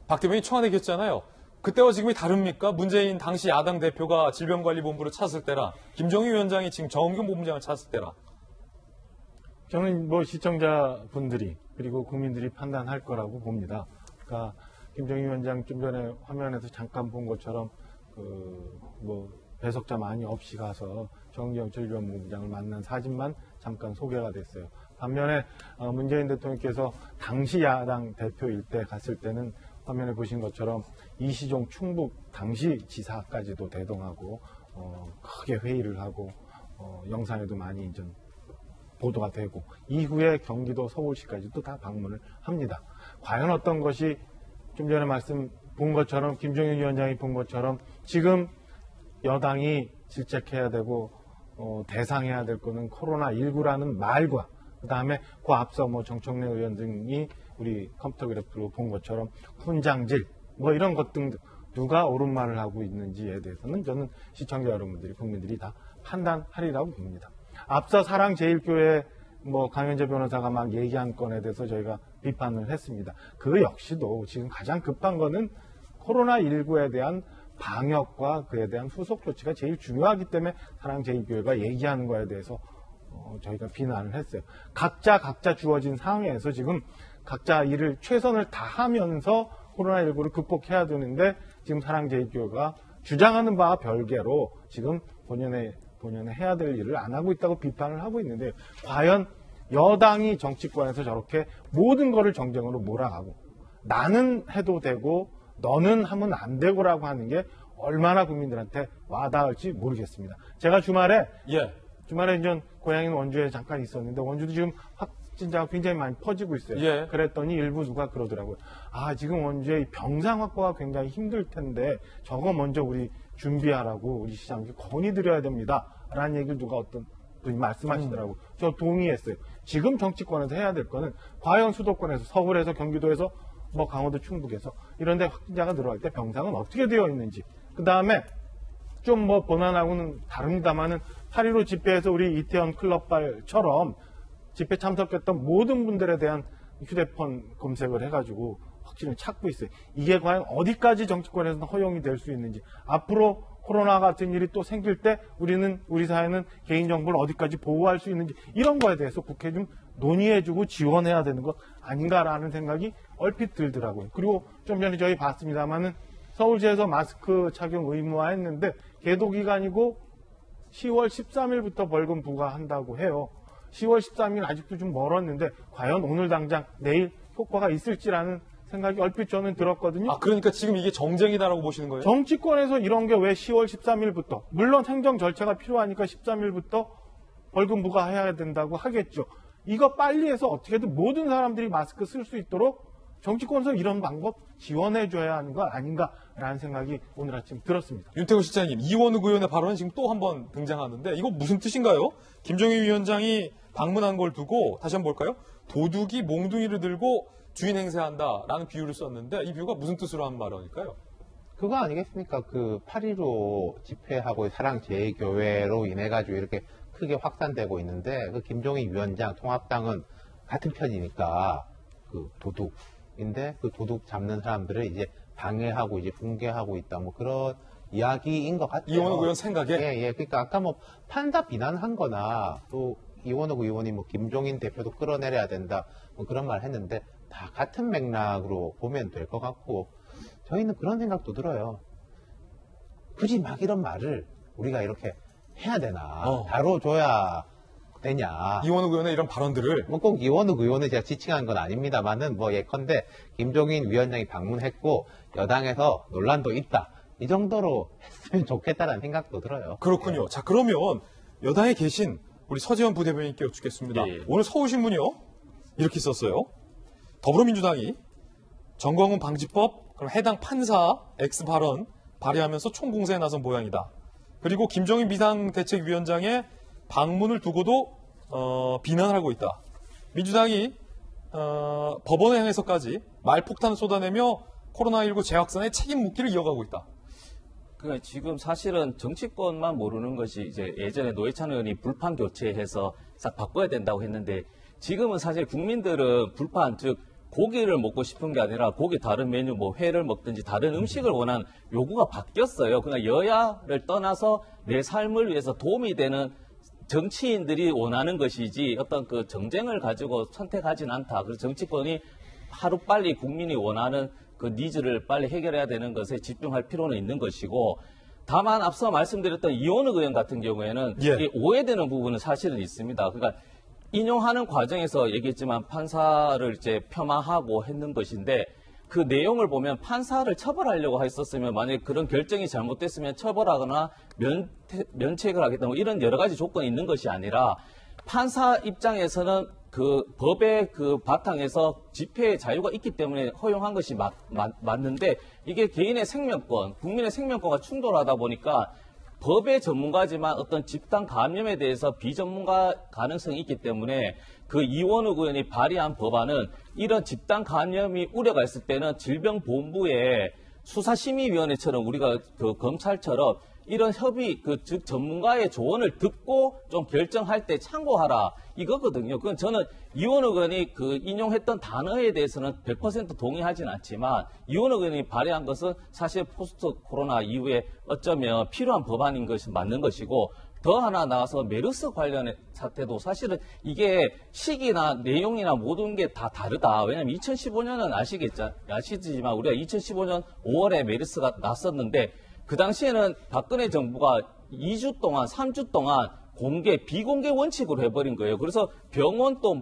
박 대변인이 청와대 얘기했잖아요. 그때와 지금이 다릅니까? 문재인 당시 야당 대표가 질병관리본부를 찾았을 때랑 김종인 위원장이 지금 정은경 본부장을 찾았을 때랑.
저는 시청자분들이 그리고 국민들이 판단할 거라고 봅니다. 그러니까
김정희 위원장 좀 전에 화면에서 잠깐 본 것처럼 배석자 많이 없이 가서 정경철 위원장을 만난 사진만 잠깐 소개가 됐어요. 반면에 문재인 대통령께서 당시 야당 대표일 때 갔을 때는 화면에 보신 것처럼 이시종 충북 당시 지사까지도 대동하고 크게 회의를 하고 영상에도 많이 이제 보도가 되고 이후에 경기도 서울시까지도 다 방문을 합니다. 과연 어떤 것이 좀 전에 본 것처럼 김종인 위원장이 본 것처럼 지금 여당이 질책해야 되고 대상해야 될 거는 코로나19라는 말과 그다음에 그 앞서 정청래 의원 등이 우리 컴퓨터 그래프로 본 것처럼 훈장질 이런 것 등 누가 옳은 말을 하고 있는지에 대해서는 저는 시청자 여러분들이 국민들이 다 판단하리라고 봅니다. 앞서 사랑제일교회 강현재 변호사가 막 얘기한 건에 대해서 저희가 비판을 했습니다. 그 역시도 지금 가장 급한 거는 코로나19에 대한 방역과 그에 대한 후속 조치가 제일 중요하기 때문에 사랑제일교회가 얘기하는 거에 대해서 저희가 비난을 했어요. 각자 주어진 상황에서 지금 각자 일을 최선을 다하면서 코로나19를 극복해야 되는데 지금 사랑제일교회가 주장하는 바와 별개로 지금 본연의 해야 될 일을 안 하고 있다고 비판을 하고 있는데 과연 여당이 정치권에서 저렇게 모든 거를 정쟁으로 몰아가고 나는 해도 되고 너는 하면 안 되고라고 하는 게 얼마나 국민들한테 와닿을지 모르겠습니다. 제가 주말에 이제 고향인 원주에 잠깐 있었는데 원주도 지금 확진자가 굉장히 많이 퍼지고 있어요. 그랬더니 일부 누가 그러더라고요. 지금 원주의 병상 확보가 굉장히 힘들 텐데 저거 먼저 우리 준비하라고 우리 시장님께 건의드려야 됩니다. 라는 얘기를 누가 어떤 분이 말씀하시더라고요. 저 동의했어요. 지금 정치권에서 해야 될 거는 과연 수도권에서 서울에서 경기도에서 강원도 충북에서 이런 데 확진자가 늘어날 때 병상은 어떻게 되어 있는지 그 다음에 좀 본안하고는 다릅니다만은 8.15 집회에서 우리 이태원 클럽발처럼 집회 참석했던 모든 분들에 대한 휴대폰 검색을 해가지고 확진을 찾고 있어요. 이게 과연 어디까지 정치권에서는 허용이 될 수 있는지 앞으로 코로나 같은 일이 또 생길 때 우리 사회는 개인정보를 어디까지 보호할 수 있는지 이런 거에 대해서 국회에 좀 논의해주고 지원해야 되는 것 아닌가라는 생각이 얼핏 들더라고요. 그리고 좀 전에 저희 봤습니다만은 서울시에서 마스크 착용 의무화했는데 계도 기간이고 10월 13일부터 벌금 부과한다고 해요. 10월 13일 아직도 좀 멀었는데 과연 오늘 당장 내일 효과가 있을지라는 생각이 얼핏 저는 들었거든요.
그러니까 지금 이게 정쟁이다라고 보시는 거예요?
정치권에서 이런 게 왜 10월 13일부터 물론 행정 절차가 필요하니까 13일부터 벌금 부과해야 된다고 하겠죠. 이거 빨리 해서 어떻게든 모든 사람들이 마스크 쓸 수 있도록 정치권에서 이런 방법 지원해줘야 하는 거 아닌가라는 생각이 오늘 아침 들었습니다.
윤태호 실장님, 이원욱 의원의 발언은 지금 또 한 번 등장하는데 이거 무슨 뜻인가요? 김정희 위원장이 방문한 걸 두고 다시 한번 볼까요? 도둑이 몽둥이를 들고 주인 행세한다라는 비유를 썼는데 이 비유가 무슨 뜻으로 한 발언일까요?
그거 아니겠습니까? 8.15 집회하고 사랑제일교회로 인해 가지고 이렇게 크게 확산되고 있는데 김종인 위원장 통합당은 같은 편이니까 도둑인데 도둑 잡는 사람들을 이제 방해하고 이제 붕괴하고 있다 그런 이야기인 것 같아요.
이원욱 의원 생각에?
예. 그러니까 아까 판사 비난한 거나 또 이원욱 의원이 김종인 대표도 끌어내려야 된다 그런 말 했는데 다 같은 맥락으로 보면 될 것 같고 저희는 그런 생각도 들어요. 굳이 막 이런 말을 우리가 이렇게 해야 되나 다뤄줘야 되냐.
이원욱 의원의 이런 발언들을
꼭 이원욱 의원을 제가 지칭한 건 아닙니다만은 예컨대 김종인 위원장이 방문했고 여당에서 논란도 있다. 이 정도로 했으면 좋겠다라는 생각도 들어요.
그렇군요. 자, 그러면 여당에 계신 우리 서재원 부대변인께 여쭙겠습니다. 오늘 서울신문이요. 이렇게 썼어요. 더불어민주당이 정광훈 방지법, 그럼 해당 판사 X 발언 발의하면서 총공세에 나선 모양이다. 그리고 김종인 비상대책위원장의 방문을 두고도 비난을 하고 있다. 민주당이 법원에 향해서까지 말폭탄을 쏟아내며 코로나19 재확산의 책임 묻기를 이어가고 있다.
그러니까 지금 사실은 정치권만 모르는 것이 이제 예전에 노회찬 의원이 불판 교체해서 싹 바꿔야 된다고 했는데 지금은 사실 국민들은 불판 즉 고기를 먹고 싶은 게 아니라 고기 다른 메뉴 회를 먹든지 다른 음식을 원하는 요구가 바뀌었어요. 그러니까 여야를 떠나서 내 삶을 위해서 도움이 되는 정치인들이 원하는 것이지 어떤 정쟁을 가지고 선택하진 않다. 그래서 정치권이 하루빨리 국민이 원하는 그 니즈를 빨리 해결해야 되는 것에 집중할 필요는 있는 것이고, 다만 앞서 말씀드렸던 이원욱 의원 같은 경우에는 이게 오해되는 부분은 사실은 있습니다. 그러니까 인용하는 과정에서 얘기했지만 판사를 이제 폄하하고 했는 것인데, 그 내용을 보면 판사를 처벌하려고 했었으면, 만약에 그런 결정이 잘못됐으면 처벌하거나 면책을 하겠다, 뭐 이런 여러 가지 조건이 있는 것이 아니라, 판사 입장에서는 그 법의 그 바탕에서 집회의 자유가 있기 때문에 허용한 것이 맞는데, 이게 개인의 생명권, 국민의 생명권과 충돌하다 보니까 법의 전문가지만 어떤 집단 감염에 대해서 비전문가 가능성이 있기 때문에 그 이원욱 의원이 발의한 법안은 이런 집단 감염이 우려가 있을 때는 질병본부의 수사심의위원회처럼, 우리가 그 검찰처럼 이런 협의, 즉 전문가의 조언을 듣고 좀 결정할 때 참고하라, 이거거든요. 그건 저는 이원욱 의원이 그 인용했던 단어에 대해서는 100% 동의하진 않지만, 이원욱 의원이 발의한 것은 사실 포스트 코로나 이후에 어쩌면 필요한 법안인 것이 맞는 것이고, 더 하나 나와서 메르스 관련의 사태도 사실은 이게 시기나 내용이나 모든 게 다 다르다. 왜냐하면 2015년은 아시지만 우리가 2015년 5월에 메르스가 났었는데, 그 당시에는 박근혜 정부가 2주 동안, 3주 동안 공개, 비공개 원칙으로 해버린 거예요. 그래서 병원 또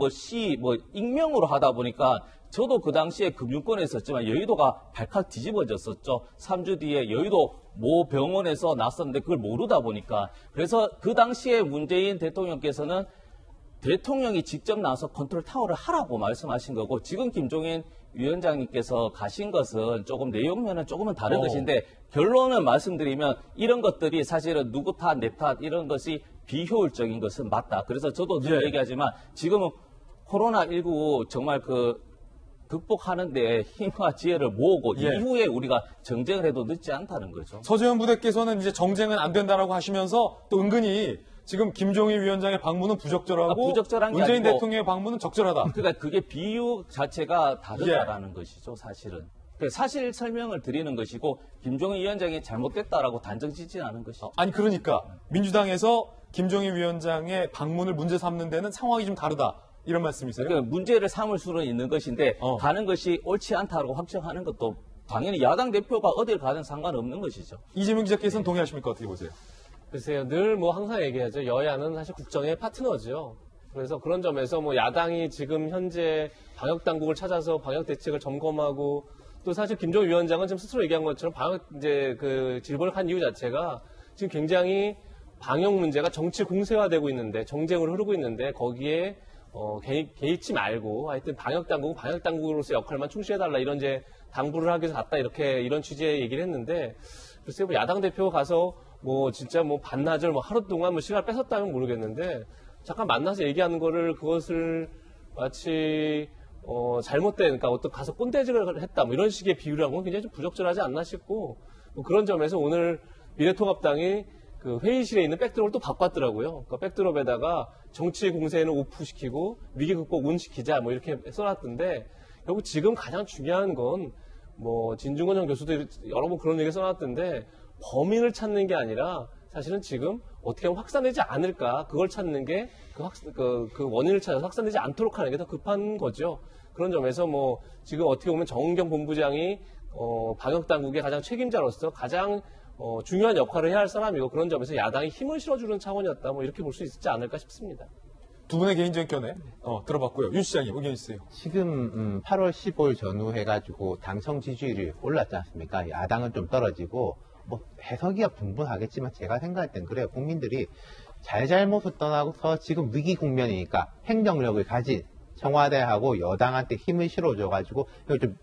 익명으로 하다 보니까, 저도 그 당시에 금융권에 있었지만 여의도가 발칵 뒤집어졌었죠. 3주 뒤에 여의도 모 병원에서 났었는데 그걸 모르다 보니까. 그래서 그 당시에 문재인 대통령께서는 대통령이 직접 나와서 컨트롤 타워를 하라고 말씀하신 거고, 지금 김종인 위원장님께서 가신 것은 조금 내용면은 조금은 다른 것인데, 결론을 말씀드리면 이런 것들이 사실은 누구 탓, 내 탓 이런 것이 비효율적인 것은 맞다. 그래서 저도 늘 얘기하지만 지금은 코로나19 정말 극복하는데 힘과 지혜를 모으고 이후에 우리가 정쟁을 해도 늦지 않다는 거죠.
서재현 부대께서는 이제 정쟁은 안 된다라고 하시면서 또 은근히 지금 김종인 위원장의 방문은 부적절하고
부적절한 게
문재인
아니고,
대통령의 방문은 적절하다.
그러니까 그게 비유 자체가 다르다라는 것이죠, 사실은. 사실 설명을 드리는 것이고, 김종인 위원장이 잘못됐다라고 단정 짓지는 않은 것이죠.
아니 그러니까 민주당에서 김종인 위원장의 방문을 문제 삼는 데는 상황이 좀 다르다, 이런 말씀이세요?
그러니까 문제를 삼을 수는 있는 것인데 가는 것이 옳지 않다고 확정하는 것도 당연히 야당 대표가 어딜 가든 상관없는 것이죠.
이재명 기자께서는 동의하십니까? 어떻게 보세요?
글쎄요, 늘 항상 얘기하죠. 여야는 사실 국정의 파트너죠. 그래서 그런 점에서 야당이 지금 현재 방역 당국을 찾아서 방역 대책을 점검하고, 또 사실 김종인 위원장은 지금 스스로 얘기한 것처럼 방역 질본을 한 이유 자체가 지금 굉장히 방역 문제가 정치 공세화되고 있는데, 정쟁으로 흐르고 있는데, 거기에 개의치 말고 하여튼 방역 당국으로서 역할만 충실해달라, 이런 당부를 하기 위해서 갔다, 이런 취지의 얘기를 했는데, 글쎄요, 야당 대표가 가서 진짜 반나절 하루 동안 시간을 뺏었다면 모르겠는데, 잠깐 만나서 얘기하는 그것을 마치 잘못된, 그러니까 가서 꼰대질을 했다, 이런 식의 비유를 한 건 굉장히 좀 부적절하지 않나 싶고, 그런 점에서 오늘 미래통합당이 그 회의실에 있는 백드롭을 또 바꿨더라고요. 그 백드롭에다가 정치 공세는 오프시키고 위기 극복 운시키자 이렇게 써놨던데, 결국 지금 가장 중요한 건 진중권 전 교수도 여러 번 그런 얘기 써놨던데, 범인을 찾는 게 아니라 사실은 지금 어떻게 하면 확산되지 않을까, 그걸 찾는 게 그 원인을 찾아서 확산되지 않도록 하는 게 더 급한 거죠. 그런 점에서 지금 어떻게 보면 정은경 본부장이 방역 당국의 가장 책임자로서 가장 중요한 역할을 해야 할 사람이고, 그런 점에서 야당이 힘을 실어주는 차원이었다, 이렇게 볼 수 있지 않을까 싶습니다.
두 분의 개인적인 견해 들어봤고요. 윤 시장님 의견 있으세요?
지금 8월 15일 전후해가지고 당청 지지율이 올랐지 않습니까? 야당은 좀 떨어지고, 해석이야 분분하겠지만 제가 생각할 땐 그래요. 국민들이 잘잘못을 떠나서 지금 위기 국면이니까 행정력을 가진 청와대하고 여당한테 힘을 실어줘가지고 좀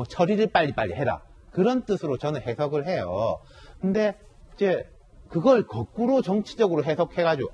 처리를 빨리빨리 해라, 그런 뜻으로 저는 해석을 해요. 근데 이제 그걸 거꾸로 정치적으로 해석해가지고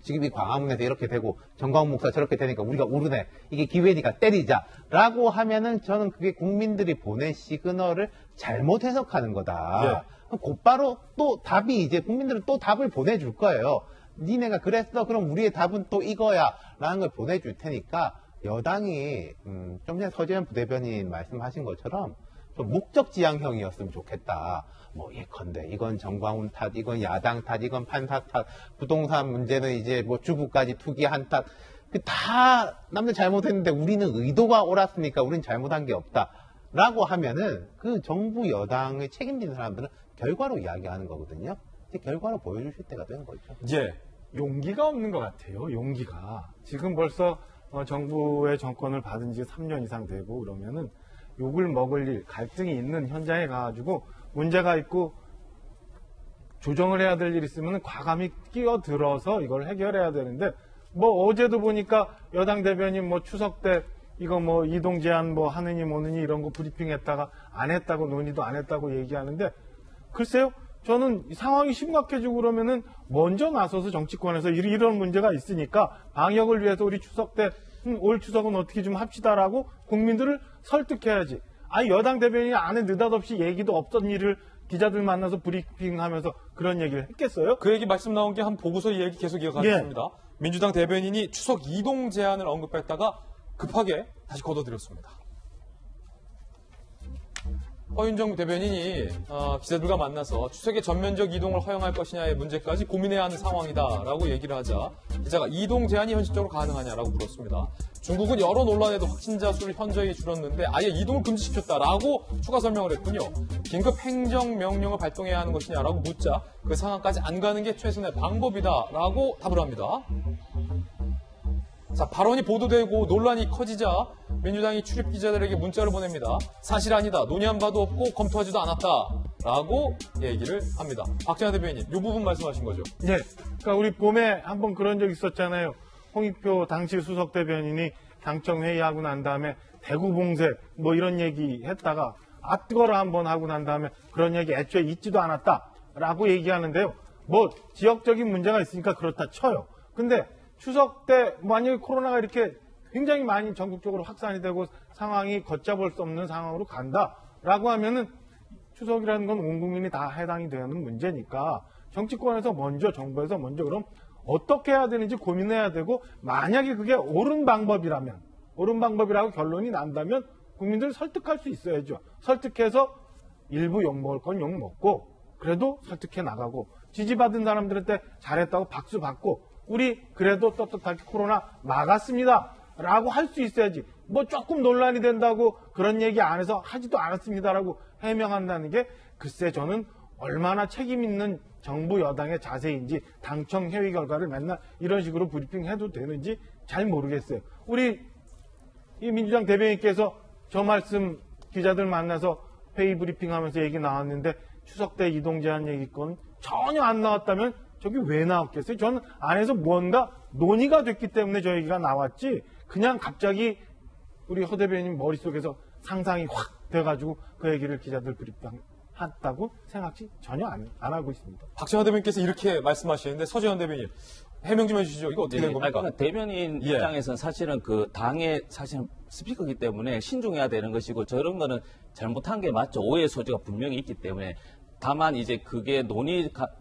지금 이 광화문에서 이렇게 되고 정광훈 목사 저렇게 되니까 우리가 오르네, 이게 기회니까 때리자라고 하면은 저는 그게 국민들이 보낸 시그널을 잘못 해석하는 거다. 곧바로 또 답이 이제 국민들은 또 답을 보내줄 거예요. 니네가 그랬어, 그럼 우리의 답은 또 이거야 라는 걸 보내줄 테니까, 여당이 좀 전에 서재현 부대변인 말씀하신 것처럼 좀 목적지향형이었으면 좋겠다. 예컨대 이건 정광훈 탓, 이건 야당 탓, 이건 판사 탓, 부동산 문제는 이제 주부까지 투기한 탓, 다 남들 잘못했는데 우리는 의도가 옳았으니까 우린 잘못한 게 없다. 라고 하면은 그 정부 여당의 책임지는 사람들은 결과로 이야기하는 거거든요. 이제 결과로 보여주실 때가 된 거죠.
예.
용기가 없는 것 같아요. 용기가. 지금 벌써 정부의 정권을 받은 지 3년 이상 되고 그러면은 욕을 먹을 일, 갈등이 있는 현장에 가가지고 문제가 있고 조정을 해야 될 일이 있으면 과감히 끼어들어서 이걸 해결해야 되는데 뭐 어제도 보니까 여당 대변인 뭐 추석 때 이거 뭐 이동 제한 뭐 하느니 뭐느니 이런 거 브리핑했다가 안 했다고 논의도 안 했다고 얘기하는데 글쎄요. 저는 상황이 심각해지고 그러면은 먼저 나서서 정치권에서 이런 문제가 있으니까 방역을 위해서 우리 추석 때 올 추석은 어떻게 좀 합시다라고 국민들을 설득해야지. 아니 여당 대변인이 안에 느닷없이 얘기도 없던 일을 기자들 만나서 브리핑하면서 그런 얘기를 했겠어요?
그 얘기 말씀 나온 게 한 보고서 얘기 계속 이어가겠습니다.
예.
민주당 대변인이 추석 이동 제한을 언급했다가 급하게 다시 거둬들였습니다. 허윤정 대변인이 기자들과 만나서 추석에 전면적 이동을 허용할 것이냐의 문제까지 고민해야 하는 상황이다라고 얘기를 하자 기자가 이동 제한이 현실적으로 가능하냐라고 물었습니다. 중국은 여러 논란에도 확진자 수를 현저히 줄였는데 아예 이동을 금지시켰다라고 추가 설명을 했군요. 긴급 행정명령을 발동해야 하는 것이냐라고 묻자 그 상황까지 안 가는 게 최선의 방법이다라고 답을 합니다. 자, 발언이 보도되고 논란이 커지자 민주당이 출입 기자들에게 문자를 보냅니다. 사실 아니다. 논의한 바도 없고 검토하지도 않았다라고 얘기를 합니다. 박찬하 대변인, 이 부분 말씀하신 거죠?
네. 그러니까 우리 봄에 한번 그런 적 있었잖아요. 홍익표 당시 수석 대변인이 당청 회의하고 난 다음에 대구 봉쇄 뭐 이런 얘기 했다가 뜨거라 한번 하고 난 다음에 그런 얘기 애초에 있지도 않았다라고 얘기하는데요. 뭐 지역적인 문제가 있으니까 그렇다 쳐요. 근데 추석 때 만약에 코로나가 이렇게 굉장히 많이 전국적으로 확산이 되고 상황이 걷잡을 수 없는 상황으로 간다라고 하면은 추석이라는 건 온 국민이 다 해당이 되는 문제니까 정치권에서 먼저 정부에서 먼저 그럼 어떻게 해야 되는지 고민해야 되고 만약에 그게 옳은 방법이라고 결론이 난다면 국민들을 설득할 수 있어야죠. 설득해서 일부 욕먹을 건 욕먹고 그래도 설득해 나가고 지지받은 사람들한테 잘했다고 박수 받고 우리 그래도 떳떳하게 코로나 막았습니다 라고 할 수 있어야지. 뭐 조금 논란이 된다고 그런 얘기 안 해서 하지도 않았습니다라고 해명한다는 게 글쎄 저는 얼마나 책임 있는 정부 여당의 자세인지 당청 회의 결과를 맨날 이런 식으로 브리핑해도 되는지 잘 모르겠어요. 우리 이 민주당 대변인께서 저 말씀 기자들 만나서 회의 브리핑하면서 얘기 나왔는데 추석 때 이동 제한 얘기건 전혀 안 나왔다면 저게 왜 나왔겠어요? 저는 안에서 뭔가 논의가 됐기 때문에 저 얘기가 나왔지 그냥 갑자기 우리 허 대변인 머릿속에서 상상이 확 돼가지고 그 얘기를 기자들 브리핑했다고 생각지 전혀 안 하고 있습니다.
박찬하 대변인께서 이렇게 말씀하시는데 서재현 대변인 해명 좀 해주시죠. 이거 어떻게 된 겁니까?
그러니까 대변인 입장에서는 사실은 그 당의 사실 스피커이기 때문에 신중해야 되는 것이고 저런 거는 잘못한 게 맞죠. 오해 소지가 분명히 있기 때문에 다만 이제 그게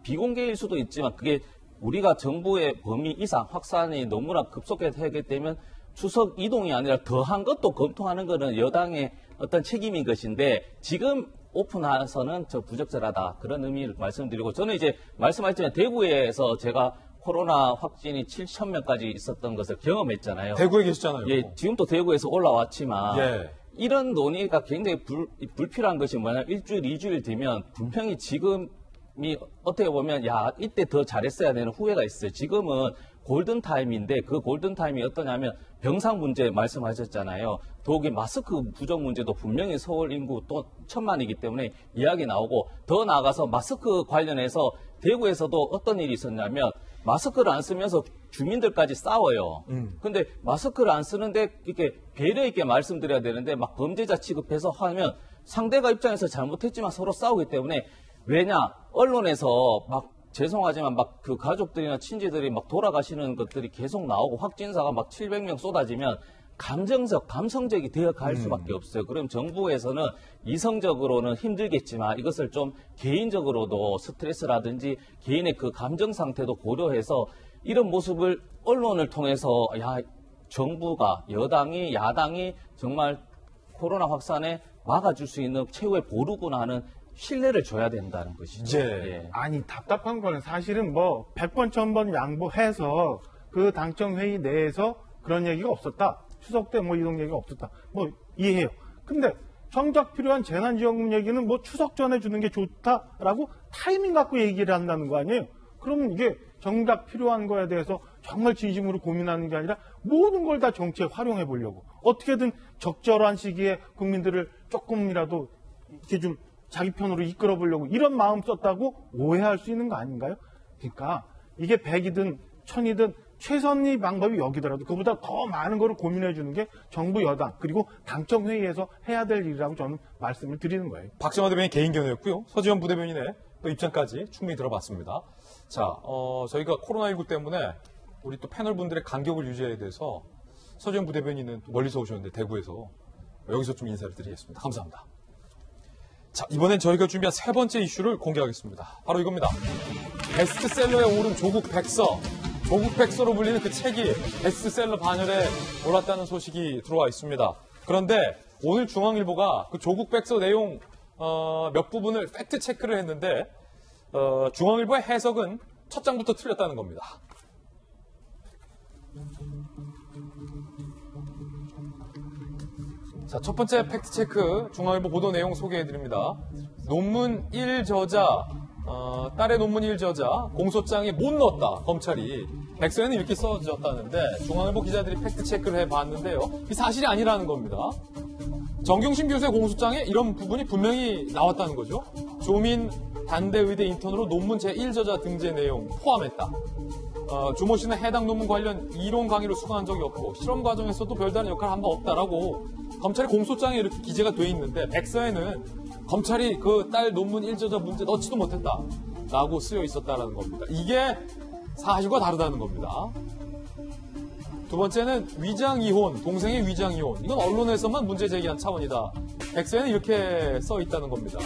비공개일 수도 있지만 그게 우리가 정부의 범위 이상 확산이 너무나 급속하게 되면 추석 이동이 아니라 더한 것도 검토하는 것은 여당의 어떤 책임인 것인데 지금 오픈해서는 저 부적절하다 그런 의미를 말씀드리고 저는 이제 말씀하셨지만 대구에서 제가 코로나 확진이 7,000명까지 있었던 것을 경험했잖아요.
대구에 계시잖아요.
예, 지금도 대구에서 올라왔지만
예.
이런 논의가 굉장히 불필요한 것이 뭐냐면 일주일, 2주일 되면 분명히 지금이 어떻게 보면 이때 더 잘했어야 되는 후회가 있어요. 지금은 골든타임인데 그 골든타임이 어떠냐면 병상 문제 말씀하셨잖아요. 더욱이 마스크 부족 문제도 분명히 서울 인구 또 1,000만이기 때문에 이야기 나오고 더 나아가서 마스크 관련해서 대구에서도 어떤 일이 있었냐면 마스크를 안 쓰면서 주민들까지 싸워요. 근데 마스크를 안 쓰는데 이렇게 배려 있게 말씀드려야 되는데 막 범죄자 취급해서 하면 상대가 입장에서 잘못했지만 서로 싸우기 때문에 왜냐 언론에서 막 죄송하지만 막 그 가족들이나 친지들이 막 돌아가시는 것들이 계속 나오고 확진자가 막 700명 쏟아지면 감성적이 되어 갈 수밖에 없어요. 그럼 정부에서는 이성적으로는 힘들겠지만 이것을 좀 개인적으로도 스트레스라든지 개인의 그 감정 상태도 고려해서 이런 모습을 언론을 통해서 정부가 여당이 야당이 정말 코로나 확산에 막아줄 수 있는 최후의 보루구나 하는 신뢰를 줘야 된다는 것이죠.
예.
아니 답답한 거는 사실은 뭐 100번 1000번 양보해서 그 당청 회의 내에서 그런 얘기가 없었다. 추석 때 뭐 이런 얘기가 없었다. 뭐 이해해요. 근데
정작 필요한 재난지원금 얘기는 뭐 추석 전에 주는 게 좋다라고 타이밍 갖고 얘기를 한다는 거 아니에요? 그러면 이게 정작 필요한 거에 대해서 정말 진심으로 고민하는 게 아니라 모든 걸 다 정치에 활용해 보려고 어떻게든 적절한 시기에 국민들을 조금이라도 이렇게 좀 자기 편으로 이끌어 보려고 이런 마음 썼다고 오해할 수 있는 거 아닌가요? 그러니까 이게 100이든 1000이든 최선의 방법이 여기더라도 그보다 더 많은 거를 고민해 주는 게 정부 여당 그리고 당정회의에서 해야 될 일이라고 저는 말씀을 드리는 거예요.
박정화 대변인 개인 견해였고요. 서지현 부대변인의 또 입장까지 충분히 들어봤습니다. 자, 저희가 코로나19 때문에 우리 또 패널분들의 간격을 유지해야 돼서 서지현 부대변인은 또 멀리서 오셨는데 대구에서 여기서 좀 인사를 드리겠습니다. 감사합니다. 자, 이번엔 저희가 준비한 세 번째 이슈를 공개하겠습니다. 바로 이겁니다. 베스트셀러에 오른 조국 백서. 조국 백서로 불리는 그 책이 베스트셀러 반열에 올랐다는 소식이 들어와 있습니다. 그런데 오늘 중앙일보가 그 조국 백서 내용 몇 부분을 팩트 체크를 했는데 중앙일보의 해석은 첫 장부터 틀렸다는 겁니다. 자, 첫 번째 팩트 체크 중앙일보 보도 내용 소개해드립니다. 논문 1저자 딸의 논문 1저자 공소장에 못 넣었다. 검찰이 백서에는 이렇게 써졌다는데 중앙일보 기자들이 팩트 체크를 해봤는데요. 이 사실이 아니라는 겁니다. 정경심 교수의 공소장에 이런 부분이 분명히 나왔다는 거죠. 조민 단대의대 인턴으로 논문 제1저자 등재 내용 포함했다. 조모 씨는 해당 논문 관련 이론 강의를 수강한 적이 없고 실험 과정에서도 별다른 역할을 한 바 없다라고 검찰의 공소장에 이렇게 기재가 돼 있는데 백서에는 검찰이 그 딸 논문 1저자 문제 넣지도 못했다라고 쓰여 있었다라는 겁니다. 이게 사실과 다르다는 겁니다. 두 번째는 위장이혼, 동생의 위장이혼. 이건 언론에서만 문제 제기한 차원이다. 백서에는 이렇게 써 있다는 겁니다.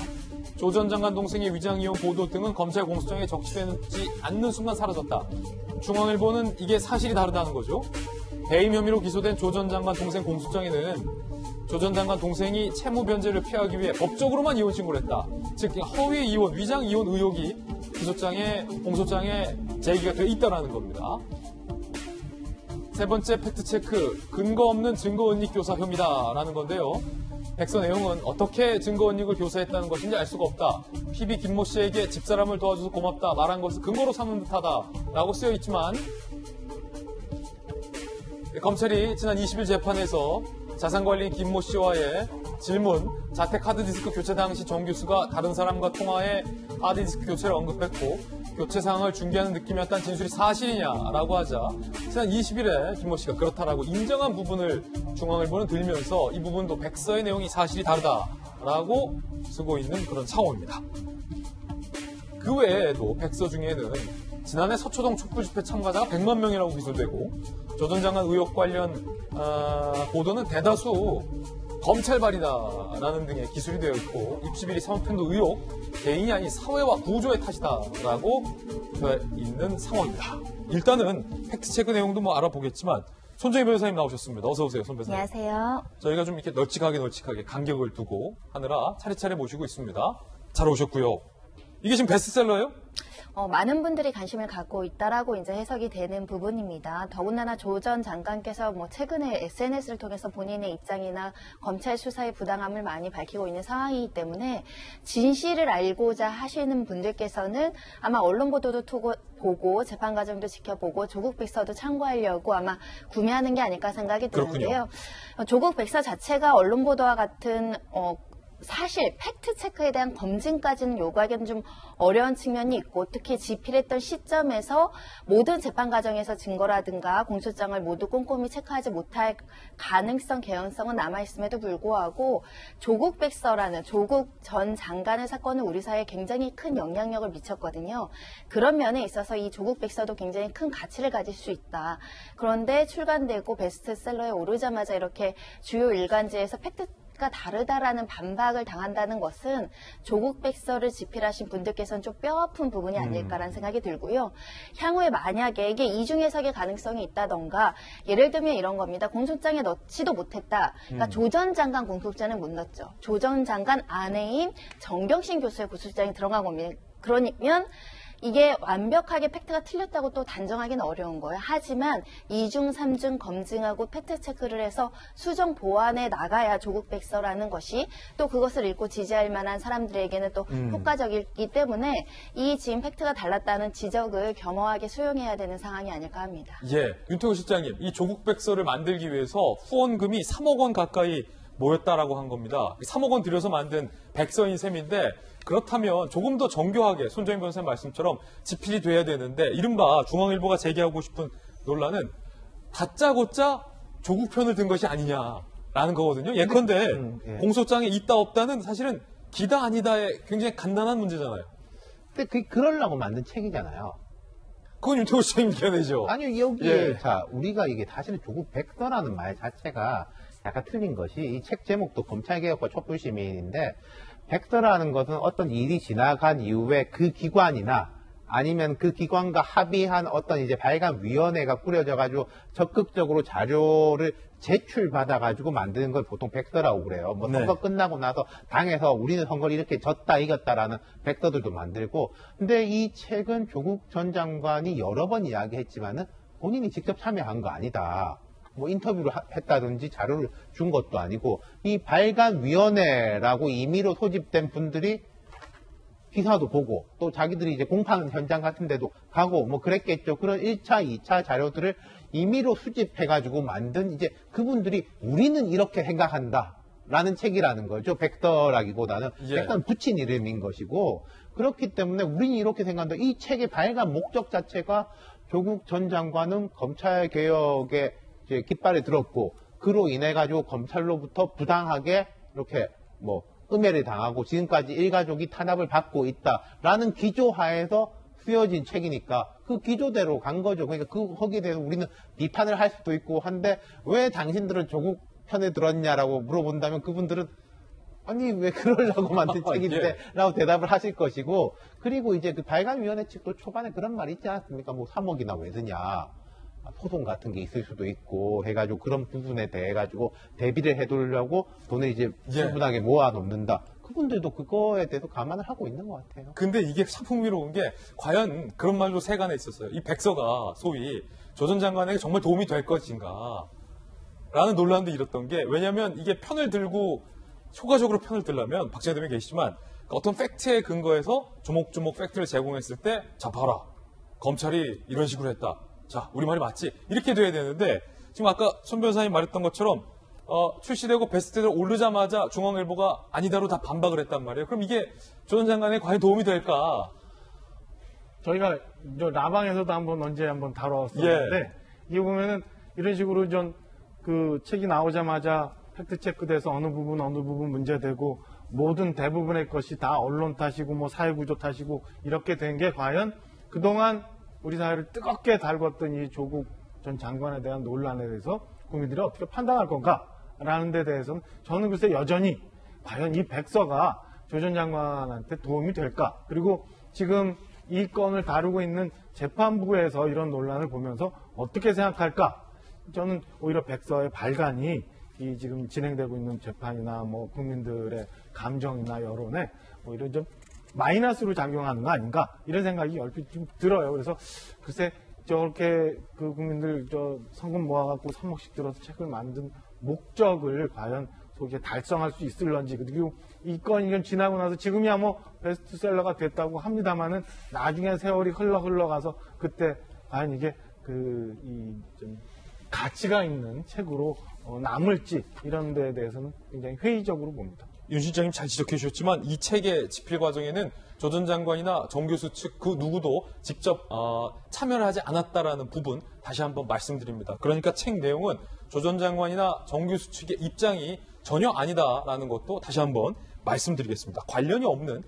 조 전 장관 동생의 위장이혼 보도 등은 검찰 공소장에 적시되지 않는 순간 사라졌다. 중앙일보는 이게 사실이 다르다는 거죠. 배임 혐의로 기소된 조 전 장관 동생 공소장에는 조 전 장관 동생이 채무 변제를 피하기 위해 법적으로만 이혼 신고를 했다. 즉 허위 이혼, 위장 이혼 의혹이 공소장에 제기가 돼 있다는 겁니다. 세 번째 팩트체크, 근거 없는 증거은닉 교사 혐의다라는 건데요. 백서 내용은 어떻게 증거은닉을 교사했다는 것인지 알 수가 없다. PB 김모 씨에게 집사람을 도와줘서 고맙다 말한 것을 근거로 삼는 듯하다라고 쓰여 있지만 검찰이 지난 20일 재판에서 자산관리인 김모 씨와의 질문, 자택 하드디스크 교체 당시 정 교수가 다른 사람과 통화해 하드디스크 교체를 언급했고 교체 상황을 중개하는 느낌이었다는 진술이 사실이냐라고 하자 지난 20일에 김모 씨가 그렇다라고 인정한 부분을 중앙일보는 들면서 이 부분도 백서의 내용이 사실이 다르다라고 쓰고 있는 그런 상황입니다. 그 외에도 백서 중에는 지난해 서초동 촛불 집회 참가자가 100만 명이라고 기술되고 조 전 장관 의혹 관련 보도는 대다수 검찰발이다라는 등의 기술이 되어 있고 입시비리 사모편도 의혹 개인이 아닌 사회와 구조의 탓이다라고 되어 있는 상황입니다. 일단은 팩트체크 내용도 뭐 알아보겠지만 손정희 변호사님 나오셨습니다. 어서 오세요, 손 변호사님.
안녕하세요.
저희가 좀 이렇게 널찍하게 간격을 두고 하느라 차례차례 모시고 있습니다. 잘 오셨고요. 이게 지금 베스트셀러예요?
많은 분들이 관심을 갖고 있다라고 이제 해석이 되는 부분입니다. 더군다나 조 전 장관께서 최근에 SNS를 통해서 본인의 입장이나 검찰 수사의 부당함을 많이 밝히고 있는 상황이기 때문에 진실을 알고자 하시는 분들께서는 아마 언론 보도도 보고 재판 과정도 지켜보고 조국 백서도 참고하려고 아마 구매하는 게 아닐까 생각이 드는데요. 조국 백서 자체가 언론 보도와 같은 사실 팩트체크에 대한 검증까지는 요구하기는 좀 어려운 측면이 있고 특히 집필했던 시점에서 모든 재판 과정에서 증거라든가 공소장을 모두 꼼꼼히 체크하지 못할 가능성, 개연성은 남아있음에도 불구하고 조국 백서라는 조국 전 장관의 사건은 우리 사회에 굉장히 큰 영향력을 미쳤거든요. 그런 면에 있어서 이 조국 백서도 굉장히 큰 가치를 가질 수 있다. 그런데 출간되고 베스트셀러에 오르자마자 이렇게 주요 일간지에서 가 다르다라는 반박을 당한다는 것은 조국 백서를 집필하신 분들께서는 좀 뼈아픈 부분이 아닐까라는 생각이 들고요. 향후에 만약에 이게 이중 해석의 가능성이 있다던가 예를 들면 이런 겁니다. 공소장에 넣지도 못했다. 그러니까 조 전 장관 공소장은 못 넣었죠. 조 전 장관 아내인 정경심 교수의 공소장이 들어간 겁니다. 그러면 이게 완벽하게 팩트가 틀렸다고 또 단정하기는 어려운 거예요. 하지만 2중, 3중 검증하고 팩트 체크를 해서 수정 보완해 나가야 조국 백서라는 것이 또 그것을 읽고 지지할 만한 사람들에게는 또 효과적이기 때문에 이 지금 팩트가 달랐다는 지적을 겸허하게 수용해야 되는 상황이 아닐까 합니다.
예, 윤태호 실장님, 이 조국 백서를 만들기 위해서 후원금이 3억 원 가까이 모였다라고 한 겁니다. 3억 원 들여서 만든 백서인 셈인데 그렇다면 조금 더 정교하게 손정인 변호사님 말씀처럼 집필이 돼야 되는데 이른바 중앙일보가 제기하고 싶은 논란은 다짜고짜 조국 편을 든 것이 아니냐라는 거거든요. 예컨대 공소장에 있다 없다는 사실은 기다 아니다의 굉장히 간단한 문제잖아요.
근데 그러려고 만든 책이잖아요.
그건 윤태호 시장님 견해죠.
아니요, 여기에, 자, 우리가 이게 사실은 조국 백서라는 말 자체가 약간 틀린 것이 이 책 제목도 검찰개혁과 촛불시민인데 백서라는 것은 어떤 일이 지나간 이후에 그 기관이나 아니면 그 기관과 합의한 어떤 이제 발간위원회가 꾸려져가지고 적극적으로 자료를 제출받아가지고 만드는 걸 보통 백서라고 그래요. 뭐 선거 끝나고 나서 당에서 우리는 선거를 이렇게 졌다 이겼다라는 백서들도 만들고 근데 이 책은 조국 전 장관이 여러 번 이야기했지만은 본인이 직접 참여한 거 아니다. 뭐 인터뷰를 했다든지 자료를 준 것도 아니고 이 발간위원회라고 임의로 소집된 분들이 기사도 보고 또 자기들이 이제 공판 현장 같은 데도 가고 뭐 그랬겠죠. 그런 1차, 2차 자료들을 임의로 수집해가지고 만든 이제 그분들이 우리는 이렇게 생각한다 라는 책이라는 거죠. 백서라기보다는 약간 붙인 이름인 것이고 그렇기 때문에 우리는 이렇게 생각한다. 이 책의 발간 목적 자체가 조국 전 장관은 검찰개혁에 이제 깃발에 들었고 그로 인해 가지고 검찰로부터 부당하게 이렇게 뭐 음해를 당하고 지금까지 일가족이 탄압을 받고 있다라는 기조하에서 쓰여진 책이니까 그 기조대로 간 거죠. 그러니까 거기에 대해서 우리는 비판을 할 수도 있고 한데 왜 당신들은 조국 편에 들었냐라고 물어본다면 그분들은 아니 왜 그러려고 만든 책인데 라고 대답을 하실 것이고 그리고 이제 그 발간위원회 측도 초반에 그런 말이 있지 않았습니까? 뭐 3억이나 왜 드냐. 소송 같은 게 있을 수도 있고 해가지고 그런 부분에 대해 가지고 대비를 해두려고 돈을 이제 충분하게 모아놓는다. 그분들도 그거에 대해서 감안을 하고 있는 것 같아요.
근데 이게 참 흥미로운 게 과연 그런 말도 세간에 있었어요. 이 백서가 소위 조 전 장관에게 정말 도움이 될 것인가 라는 논란도 일었던 게 왜냐하면 이게 편을 들고 효과적으로 편을 들려면 박재현 대변인 계시지만 어떤 팩트에 근거해서 조목조목 팩트를 제공했을 때 자 봐라 검찰이 이런 식으로 했다. 자, 우리 말이 맞지? 이렇게 돼야 되는데 지금 아까 손 변호사님 말했던 것처럼 출시되고 베스트셀러 오르자마자 중앙일보가 아니다로 다 반박을 했단 말이에요. 그럼 이게 조 전 장관에 과연 도움이 될까?
저희가 라방에서도 언제 한번 다뤘었는데 이게 보면은 이런 식으로 그 책이 나오자마자 팩트 체크돼서 어느 부분 문제되고 모든 대부분의 것이 다 언론 탓이고 뭐 사회구조 탓이고 이렇게 된 게 과연 그동안 우리 사회를 뜨겁게 달궜던 이 조국 전 장관에 대한 논란에 대해서 국민들이 어떻게 판단할 건가라는 데 대해서는 저는 글쎄 여전히 과연 이 백서가 조 전 장관한테 도움이 될까? 그리고 지금 이 건을 다루고 있는 재판부에서 이런 논란을 보면서 어떻게 생각할까? 저는 오히려 백서의 발간이 이 지금 진행되고 있는 재판이나 뭐 국민들의 감정이나 여론에 오히려 좀 마이너스로 작용하는 거 아닌가 이런 생각이 얼핏 좀 들어요. 그래서 글쎄 저렇게 그 국민들 성금 모아갖고 3억씩 들어서 책을 만든 목적을 과연 속에 달성할 수 있을런지 그리고 이 건이 지나고 나서 지금이야 뭐 베스트셀러가 됐다고 합니다만은 나중에 세월이 흘러가서 그때 과연 이게 좀 가치가 있는 책으로 남을지 이런 데에 대해서는 굉장히 회의적으로 봅니다.
윤 실장님 잘 지적해 주셨지만 이 책의 집필 과정에는 조 전 장관이나 정 교수 측 그 누구도 직접 참여를 하지 않았다라는 부분 다시 한번 말씀드립니다. 그러니까 책 내용은 조 전 장관이나 정 교수 측의 입장이 전혀 아니다라는 것도 다시 한번 말씀드리겠습니다. 관련이 없는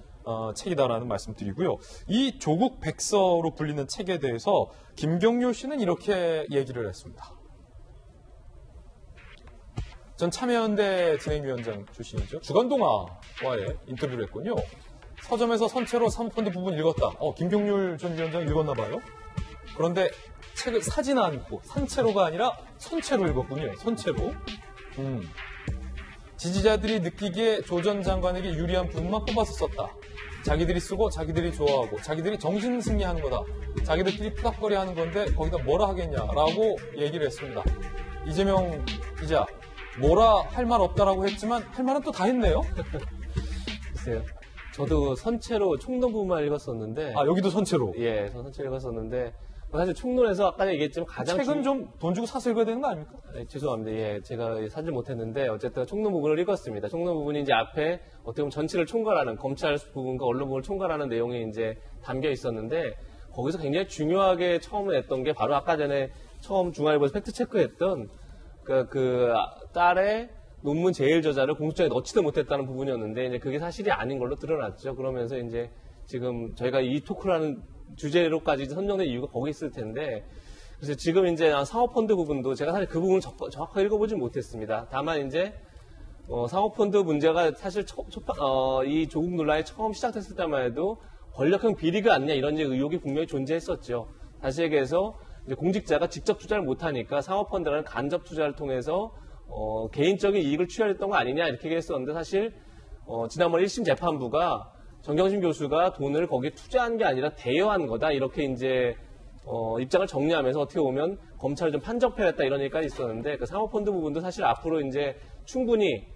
책이다라는 말씀드리고요. 이 조국 백서로 불리는 책에 대해서 김경률 씨는 이렇게 얘기를 했습니다. 전 참여연대 진행위원장 출신이죠. 주간동아와의 인터뷰를 했군요. 서점에서 선체로 사모펀드 부분 읽었다. 김경률 전 위원장 읽었나 봐요. 그런데 책을 사진 않고 산채로가 아니라 선체로 읽었군요. 선체로. 지지자들이 느끼기에 조 전 장관에게 유리한 부분만 뽑아서 썼다. 자기들이 쓰고 자기들이 좋아하고 자기들이 정신 승리하는 거다. 자기들끼리 푸닥거리 하는 건데 거기다 뭐라 하겠냐라고 얘기를 했습니다. 이재명 기자, 뭐라 할 말 없다라고 했지만 할 말은 또 다 했네요.
글쎄요. 저도 선체로 총론부만 읽었었는데.
아, 여기도 선체로?
예, 저 선체로 읽었었는데. 사실 총론에서 아까 얘기했지만 가장.
책은 좀 돈 주고 사서 읽어야 되는 거 아닙니까?
네, 죄송합니다. 예, 제가 사질 못했는데 어쨌든 총론 부분을 읽었습니다. 총론 부분이 이제 앞에 어떻게 보면 전체를 총괄하는 검찰 부분과 언론 부분을 총괄하는 내용이 이제 담겨 있었는데 거기서 굉장히 중요하게 처음 냈던 게 바로 아까 전에 처음 중앙일보에서 팩트 체크했던 그 딸의 논문 제일 저자를 공소장에 넣지도 못했다는 부분이었는데 이제 그게 사실이 아닌 걸로 드러났죠. 그러면서 이제 지금 저희가 이 토크라는 주제로까지 선정된 이유가 거기 있을 텐데 그래서 지금 이제 사모펀드 부분도 제가 사실 그 부분을 정확하게 읽어보진 못했습니다. 다만 이제 사모펀드 문제가 사실 이 조국 논란이 처음 시작됐을 때만 해도 권력형 비리가 아니냐 이런 의혹이 분명히 존재했었죠. 다시 얘기해서 이제 공직자가 직접 투자를 못하니까 사모펀드라는 간접 투자를 통해서 개인적인 이익을 취하했던 거 아니냐 이렇게 얘기했었는데 사실 지난번 1심 재판부가 정경심 교수가 돈을 거기에 투자한 게 아니라 대여한 거다 이렇게 이제 입장을 정리하면서 어떻게 보면 검찰을 좀 판정패했다 이런 얘기까지 있었는데 그 사모펀드 부분도 사실 앞으로 이제 충분히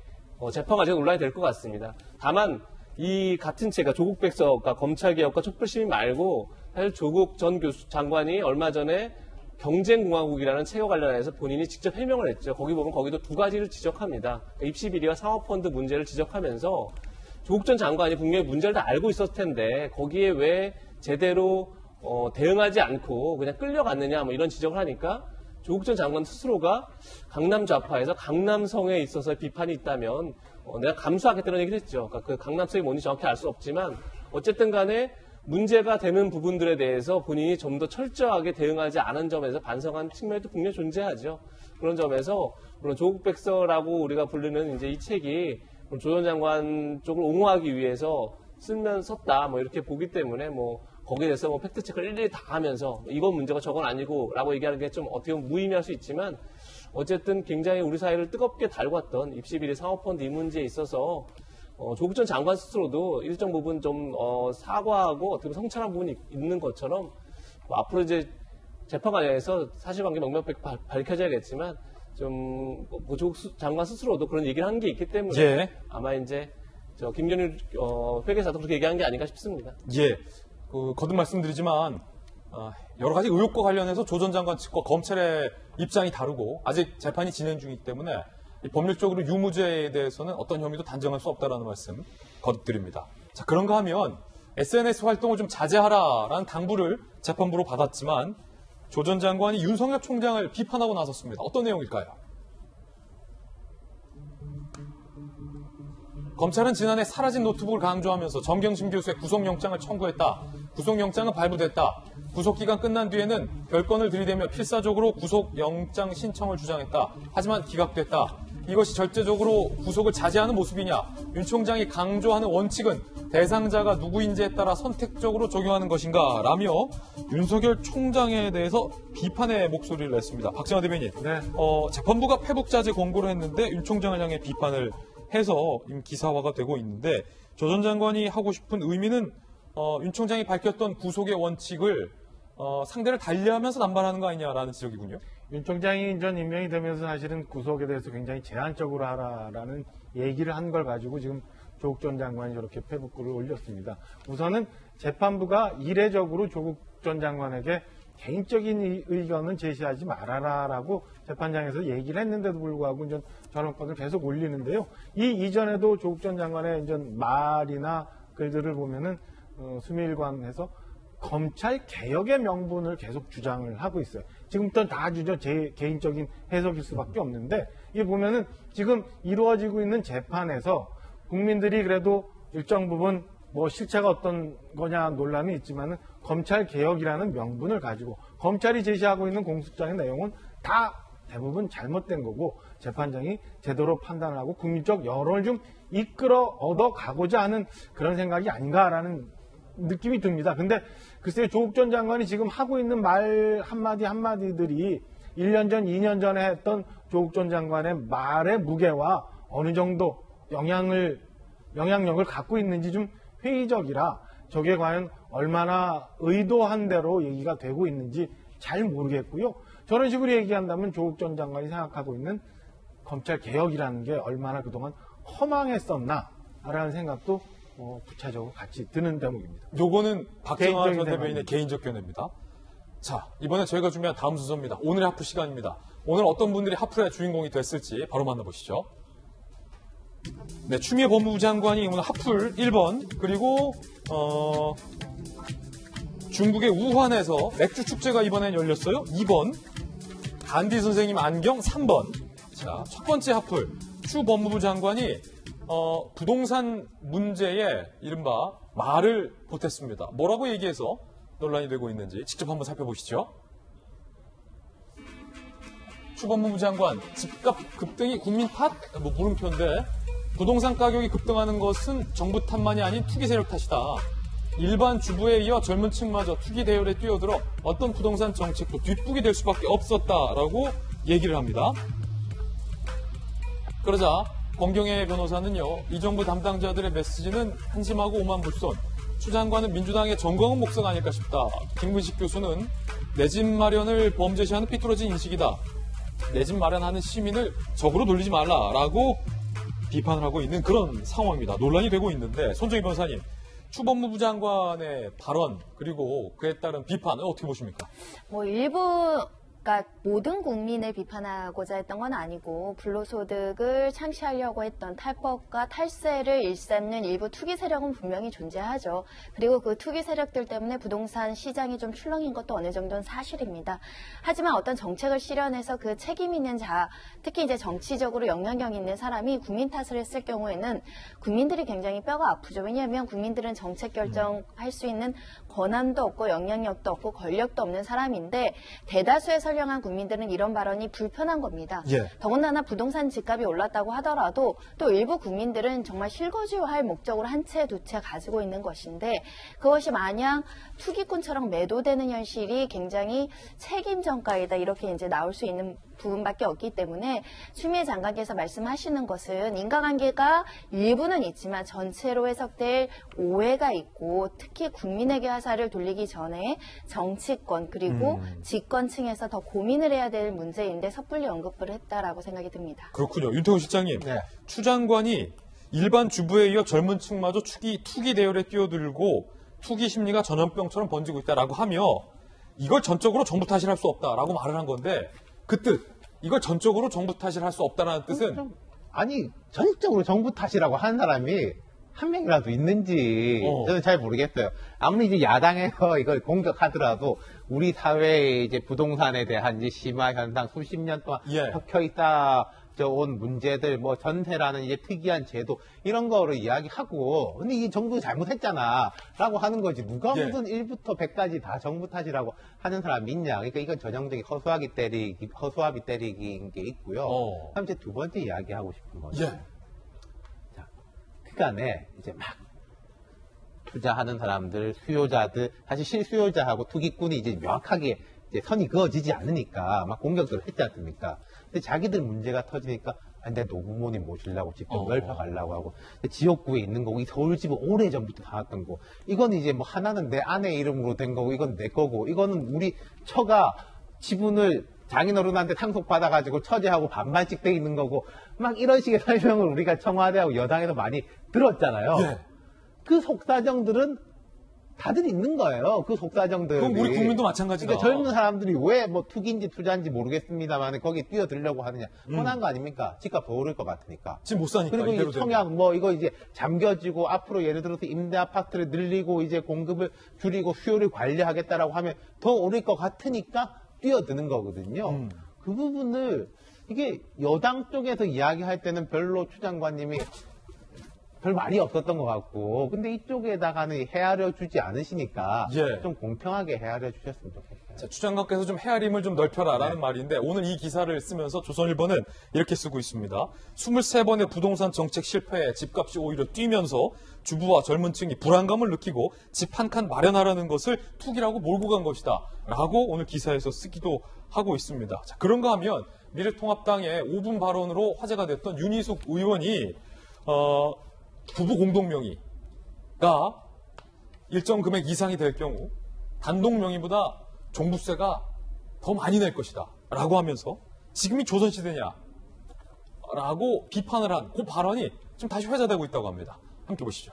재판 과정에 논란이 될 것 같습니다. 다만 이 같은 채가 조국 백서가 검찰개혁과 촛불시민 말고 사실 조국 전 장관이 얼마 전에 경쟁공화국이라는 책과 관련해서 본인이 직접 해명을 했죠. 거기 보면 거기도 두 가지를 지적합니다. 입시비리와 사모펀드 문제를 지적하면서 조국 전 장관이 분명히 문제를 다 알고 있었을 텐데 거기에 왜 제대로 대응하지 않고 그냥 끌려갔느냐 뭐 이런 지적을 하니까 조국 전 장관 스스로가 강남 좌파에서 강남성에 있어서 비판이 있다면 내가 감수하겠다는 얘기를 했죠. 그러니까 그 강남성이 뭔지 정확히 알 수 없지만 어쨌든 간에 문제가 되는 부분들에 대해서 본인이 좀 더 철저하게 대응하지 않은 점에서 반성한 측면도 분명히 존재하죠. 그런 점에서 물론 조국 백서라고 우리가 부르는 이제 이 책이 조 전 장관 쪽을 옹호하기 위해서 썼다 뭐 이렇게 보기 때문에 뭐 거기에 대해서 뭐 팩트 체크를 일일이 다 하면서 이건 문제가 저건 아니고라고 얘기하는 게 좀 어떻게 보면 무의미할 수 있지만 어쨌든 굉장히 우리 사회를 뜨겁게 달궜던 입시비리 사모펀드 이 문제에 있어서 조국 전 장관 스스로도 일정 부분 좀 사과하고 어떻게 보면 성찰한 부분이 있는 것처럼 뭐 앞으로 이제 재판 과정에서 사실관계 명명백백 밝혀져야겠지만 좀 조국 장관 스스로도 그런 얘기를 한 게 있기 때문에
예.
아마 이제 김경률 회계사도 그렇게 얘기한 게 아닌가 싶습니다.
예. 거듭 말씀드리지만 여러 가지 의혹과 관련해서 조 전 장관 측과 검찰의 입장이 다르고 아직 재판이 진행 중이기 때문에 법률적으로 유무죄에 대해서는 어떤 혐의도 단정할 수 없다는 말씀 거듭드립니다. 자, 그런가 하면 SNS 활동을 좀 자제하라라는 당부를 재판부로 받았지만 조 전 장관이 윤석열 총장을 비판하고 나섰습니다. 어떤 내용일까요? 검찰은 지난해 사라진 노트북을 강조하면서 정경심 교수의 구속영장을 청구했다. 구속영장은 발부됐다. 구속기간 끝난 뒤에는 별건을 들이대며 필사적으로 구속영장 신청을 주장했다. 하지만 기각됐다. 이것이 절대적으로 구속을 자제하는 모습이냐? 윤 총장이 강조하는 원칙은 대상자가 누구인지에 따라 선택적으로 적용하는 것인가? 라며 윤석열 총장에 대해서 비판의 목소리를 냈습니다. 박정화 대변인,
네.
재판부가 회복자제 권고를 했는데 윤 총장을 향해 비판을 해서 기사화가 되고 있는데 조 전 장관이 하고 싶은 의미는 윤 총장이 밝혔던 구속의 원칙을 상대를 달리하면서 남발하는 거 아니냐라는 지적이군요.
윤 총장이 전 임명이 되면서 사실은 구속에 대해서 굉장히 제한적으로 하라라는 얘기를 한 걸 가지고 지금 조국 전 장관이 저렇게 페북글을 올렸습니다. 우선은 재판부가 이례적으로 조국 전 장관에게 개인적인 의견은 제시하지 말아라라고 재판장에서 얘기를 했는데도 불구하고 이제 저런 건을 계속 올리는데요. 이 이전에도 조국 전 장관의 이제 말이나 글들을 보면은 수미일관에서 검찰 개혁의 명분을 계속 주장을 하고 있어요. 지금부터는 다 제 개인적인 해석일 수밖에 없는데 이게 보면은 지금 이루어지고 있는 재판에서 국민들이 그래도 일정 부분 뭐 실체가 어떤 거냐 논란은 있지만은 검찰 개혁이라는 명분을 가지고 검찰이 제시하고 있는 공소장의 내용은 다 대부분 잘못된 거고 재판장이 제대로 판단을 하고 국민적 여론을 좀 이끌어 얻어 가고자 하는 그런 생각이 아닌가라는 느낌이 듭니다. 근데 글쎄요, 조국 전 장관이 지금 하고 있는 말 한마디 한마디들이 1년 전, 2년 전에 했던 조국 전 장관의 말의 무게와 어느 정도 영향력을 갖고 있는지 좀 회의적이라 저게 과연 얼마나 의도한 대로 얘기가 되고 있는지 잘 모르겠고요. 저런 식으로 얘기한다면 조국 전 장관이 생각하고 있는 검찰 개혁이라는 게 얼마나 그동안 허망했었나라는 생각도 부차적으로 같이 드는 대목입니다.
요거는 박정환 전
개인적인
대변인의 개인적 견해입니다. 자, 이번에 저희가 준비한 다음 순서입니다. 오늘의 하프 시간입니다. 오늘 어떤 분들이 하프의 주인공이 됐을지 바로 만나보시죠. 네, 추미애 법무부 장관이 오늘 하풀 1번, 그리고 중국의 우한에서 맥주 축제가 이번엔 열렸어요. 2번, 간디 선생님 안경 3번. 자, 첫 번째 하풀, 추 법무부 장관이 부동산 문제에 이른바 말을 보탰습니다. 뭐라고 얘기해서 논란이 되고 있는지 직접 한번 살펴보시죠. 추 법무부 장관, 집값 급등이 국민 탓? 뭐 물음표인데, 부동산 가격이 급등하는 것은 정부 탓만이 아닌 투기 세력 탓이다. 일반 주부에 이어 젊은 층마저 투기 대열에 뛰어들어 어떤 부동산 정책도 뒷북이 될 수밖에 없었다라고 얘기를 합니다. 그러자 권경혜 변호사는요, 이 정부 담당자들의 메시지는 한심하고 오만불손, 추 장관은 민주당의 정광훈 목사가 아닐까 싶다. 김근식 교수는 내 집 마련을 범죄시하는 삐뚤어진 인식이다. 내 집 마련하는 시민을 적으로 놀리지 말라라고 비판을 하고 있는 그런 상황입니다. 논란이 되고 있는데, 손정희 변호사님, 추 법무부 장관의 발언 그리고 그에 따른 비판을 어떻게 보십니까?
그러니까 모든 국민을 비판하고자 했던 건 아니고 불로소득을 창시하려고 했던 탈법과 탈세를 일삼는 일부 투기 세력은 분명히 존재하죠. 그리고 그 투기 세력들 때문에 부동산 시장이 좀 출렁인 것도 어느 정도는 사실입니다. 하지만 어떤 정책을 실현해서 그 책임 있는 자, 특히 이제 정치적으로 영향력 있는 사람이 국민 탓을 했을 경우에는 국민들이 굉장히 뼈가 아프죠. 왜냐하면 국민들은 정책 결정할 수 있는 권한도 없고 영향력도 없고 권력도 없는 사람인데, 대다수의 선량한 국민들은 이런 발언이 불편한 겁니다.
예.
더군다나 부동산 집값이 올랐다고 하더라도 또 일부 국민들은 정말 실거주할 목적으로 한 채 두 채 가지고 있는 것인데, 그것이 마냥 투기꾼처럼 매도되는 현실이 굉장히 책임 전가이다, 이렇게 이제 나올 수 있는 부분밖에 없기 때문에 추미애 장관께서 말씀하시는 것은 인과관계가 일부는 있지만 전체로 해석될 오해가 있고, 특히 국민에게 화살을 돌리기 전에 정치권 그리고 집권층에서 더 고민을 해야 될 문제인데 섣불리 언급을 했다라고 생각이 듭니다.
그렇군요. 윤태호 실장님, 추 장관이 일반 주부에 이어 젊은 층마저 투기 대열에 뛰어들고 투기 심리가 전염병처럼 번지고 있다라고 하며, 이걸 전적으로 정부 탓을 할 수 없다라고 말을 한 건데, 그 뜻, 이걸 전적으로 정부 탓을 할 수 없다는 뜻은?
아니, 전적으로 정부 탓이라고 하는 사람이 한 명이라도 있는지 저는 잘 모르겠어요. 아무리 이제 야당에서 이걸 공격하더라도 우리 사회의 이제 부동산에 대한 이제 심화 현상, 수십 년 동안 섞여 있다 온 문제들, 뭐 전세라는 이제 특이한 제도, 이런 거로 이야기하고, 근데 이 정부 잘못했잖아 라고 하는 거지, 누가 무슨 1부터 100까지 다 정부 탓이라고 하는 사람이 있냐. 그러니까 이건 전형적인 허수아비 때리기인 게 있고요. 그다음 이제 두 번째 이야기하고 싶은 거는, 자, 그간에 이제 막 투자하는 사람들, 수요자들, 사실 실수요자하고 투기꾼이 이제 명확하게 이제 선이 그어지지 않으니까 막 공격을 했지 않습니까? 근데 자기들 문제가 터지니까 내 노부모님 모시려고 직접 넓혀가려고 하고, 지역구에 있는 거고, 이 서울집은 오래전부터 사왔던 거, 이건 이제 뭐 하나는 내 아내 이름으로 된 거고, 이건 내 거고, 이거는 우리 처가 지분을 장인어른한테 상속받아가지고 처제하고 반반씩 돼 있는 거고, 막 이런 식의 설명을 우리가 청와대하고 여당에서 많이 들었잖아요. 그 속사정들은 다들 있는 거예요. 그 속사정들이.
그럼 우리 국민도 마찬가지다.
그러니까 젊은 사람들이 왜 뭐 투기인지 투자인지 모르겠습니다만 거기 뛰어들려고 하느냐. 뻔한 거 아닙니까? 집값 더 오를 것 같으니까.
지금 못 사니까.
그리고 이제 청약 뭐 이거 이제 잠겨지고 앞으로 예를 들어서 임대 아파트를 늘리고 이제 공급을 줄이고 수요를 관리하겠다라고 하면 더 오를 것 같으니까 뛰어드는 거거든요. 그 부분을 이게 여당 쪽에서 이야기할 때는 별로 추 장관님이 별 말이 없었던 것 같고, 근데 이쪽에다가는 헤아려 주지 않으시니까 좀 공평하게 헤아려 주셨으면 좋겠어요.
자, 추 장관께서 좀 헤아림을 좀 넓혀라라는 말인데, 오늘 이 기사를 쓰면서 조선일보는 이렇게 쓰고 있습니다. 23번의 부동산 정책 실패에 집값이 오히려 뛰면서 주부와 젊은 층이 불안감을 느끼고 집 한 칸 마련하라는 것을 투기라고 몰고 간 것이다 라고 오늘 기사에서 쓰기도 하고 있습니다. 자, 그런가 하면 미래통합당의 5분 발언으로 화제가 됐던 윤희숙 의원이 부부 공동명의, 일정 금액 이상이 될 경우 단독 명의보다 종부세가 더 많이 낼 것이다 라고 하면서 지금이 조선시대냐 라고 비판을 한 그 발언이 지금 다시 회자되고 있다고 합니다. 함께 보시죠.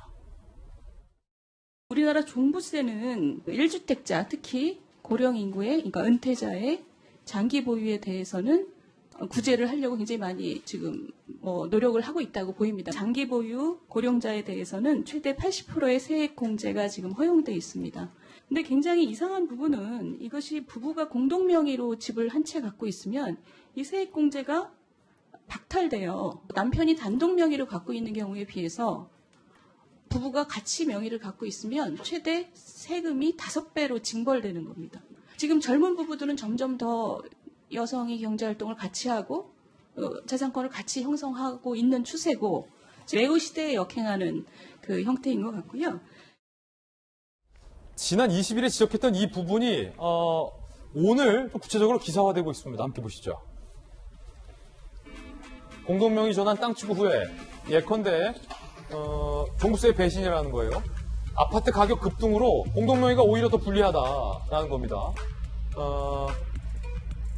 우리나라 종부세는 1주택자, 특히 고령 인구의, 그러니까 은퇴자의 장기 보유에 대해서는 구제를 하려고 굉장히 많이 지금 노력을 하고 있다고 보입니다. 장기 보유 고령자에 대해서는 최대 80%의 세액 공제가 지금 허용돼 있습니다. 근데 굉장히 이상한 부분은 이것이 부부가 공동 명의로 집을 한 채 갖고 있으면 이 세액 공제가 박탈돼요. 남편이 단독 명의로 갖고 있는 경우에 비해서 부부가 같이 명의를 갖고 있으면 최대 세금이 5배로 징벌되는 겁니다. 지금 젊은 부부들은 점점 더 여성이 경제활동을 같이 하고 자산권을 같이 형성하고 있는 추세고 매우 시대에 역행하는 그 형태인 것 같고요.
지난 20일에 지적했던 이 부분이 오늘 또 구체적으로 기사화되고 있습니다. 함께 보시죠. 공동명의 전환 땅 취급 후에 예컨대 종부세 배신이라는 거예요. 아파트 가격 급등으로 공동명의가 오히려 더 불리하다라는 겁니다.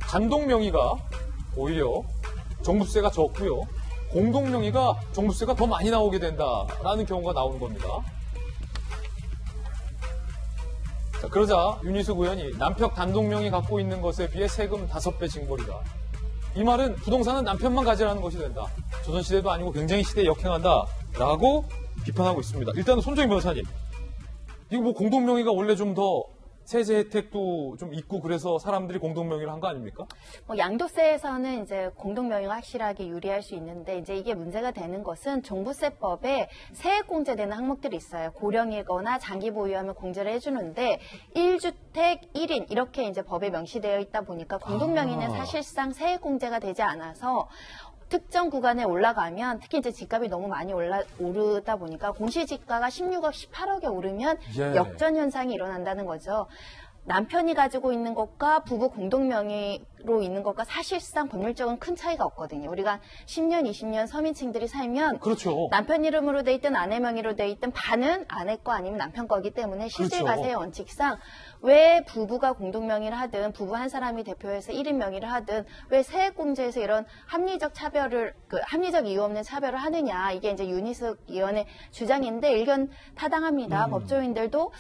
단독명의가 오히려 종부세가 적고요. 공동명의가 종부세가 더 많이 나오게 된다라는 경우가 나오는 겁니다. 자, 그러자 윤희숙 의원이 남편 단독명의 갖고 있는 것에 비해 세금 5배 징벌이다. 이 말은 부동산은 남편만 가지라는 것이 된다. 조선시대도 아니고 굉장히 시대에 역행한다라고 비판하고 있습니다. 일단은 손정희 변호사님, 이거 뭐 공동명의가 원래 좀 더 세제 혜택도 좀 있고 그래서 사람들이 공동명의를 한 거 아닙니까?
양도세에서는 이제 공동명의가 확실하게 유리할 수 있는데 이제 이게 문제가 되는 것은 종부세법에 세액 공제되는 항목들이 있어요. 고령이거나 장기 보유하면 공제를 해주는데 1주택 1인 이렇게 이제 법에 명시되어 있다 보니까 공동명의는 사실상 세액 공제가 되지 않아서 특정 구간에 올라가면 특히 이제 집값이 너무 많이 오르다 보니까 공시지가가 16억, 18억에 오르면 역전 현상이 일어난다는 거죠. 남편이 가지고 있는 것과 부부 공동명의로 있는 것과 사실상 법률적인 큰 차이가 없거든요. 우리가 10년, 20년 서민층들이 살면
그렇죠.
남편 이름으로 돼 있든 아내 명의로 돼 있든 반은 아내 거 아니면 남편 거기 때문에 실질과세의 원칙상 왜 부부가 공동명의를 하든 부부 한 사람이 대표해서 1인 명의를 하든 왜 세액공제에서 이런 합리적 차별을 합리적 이유 없는 차별을 하느냐 이게 이제 윤희숙 의원의 주장인데 일견 타당합니다. 법조인들도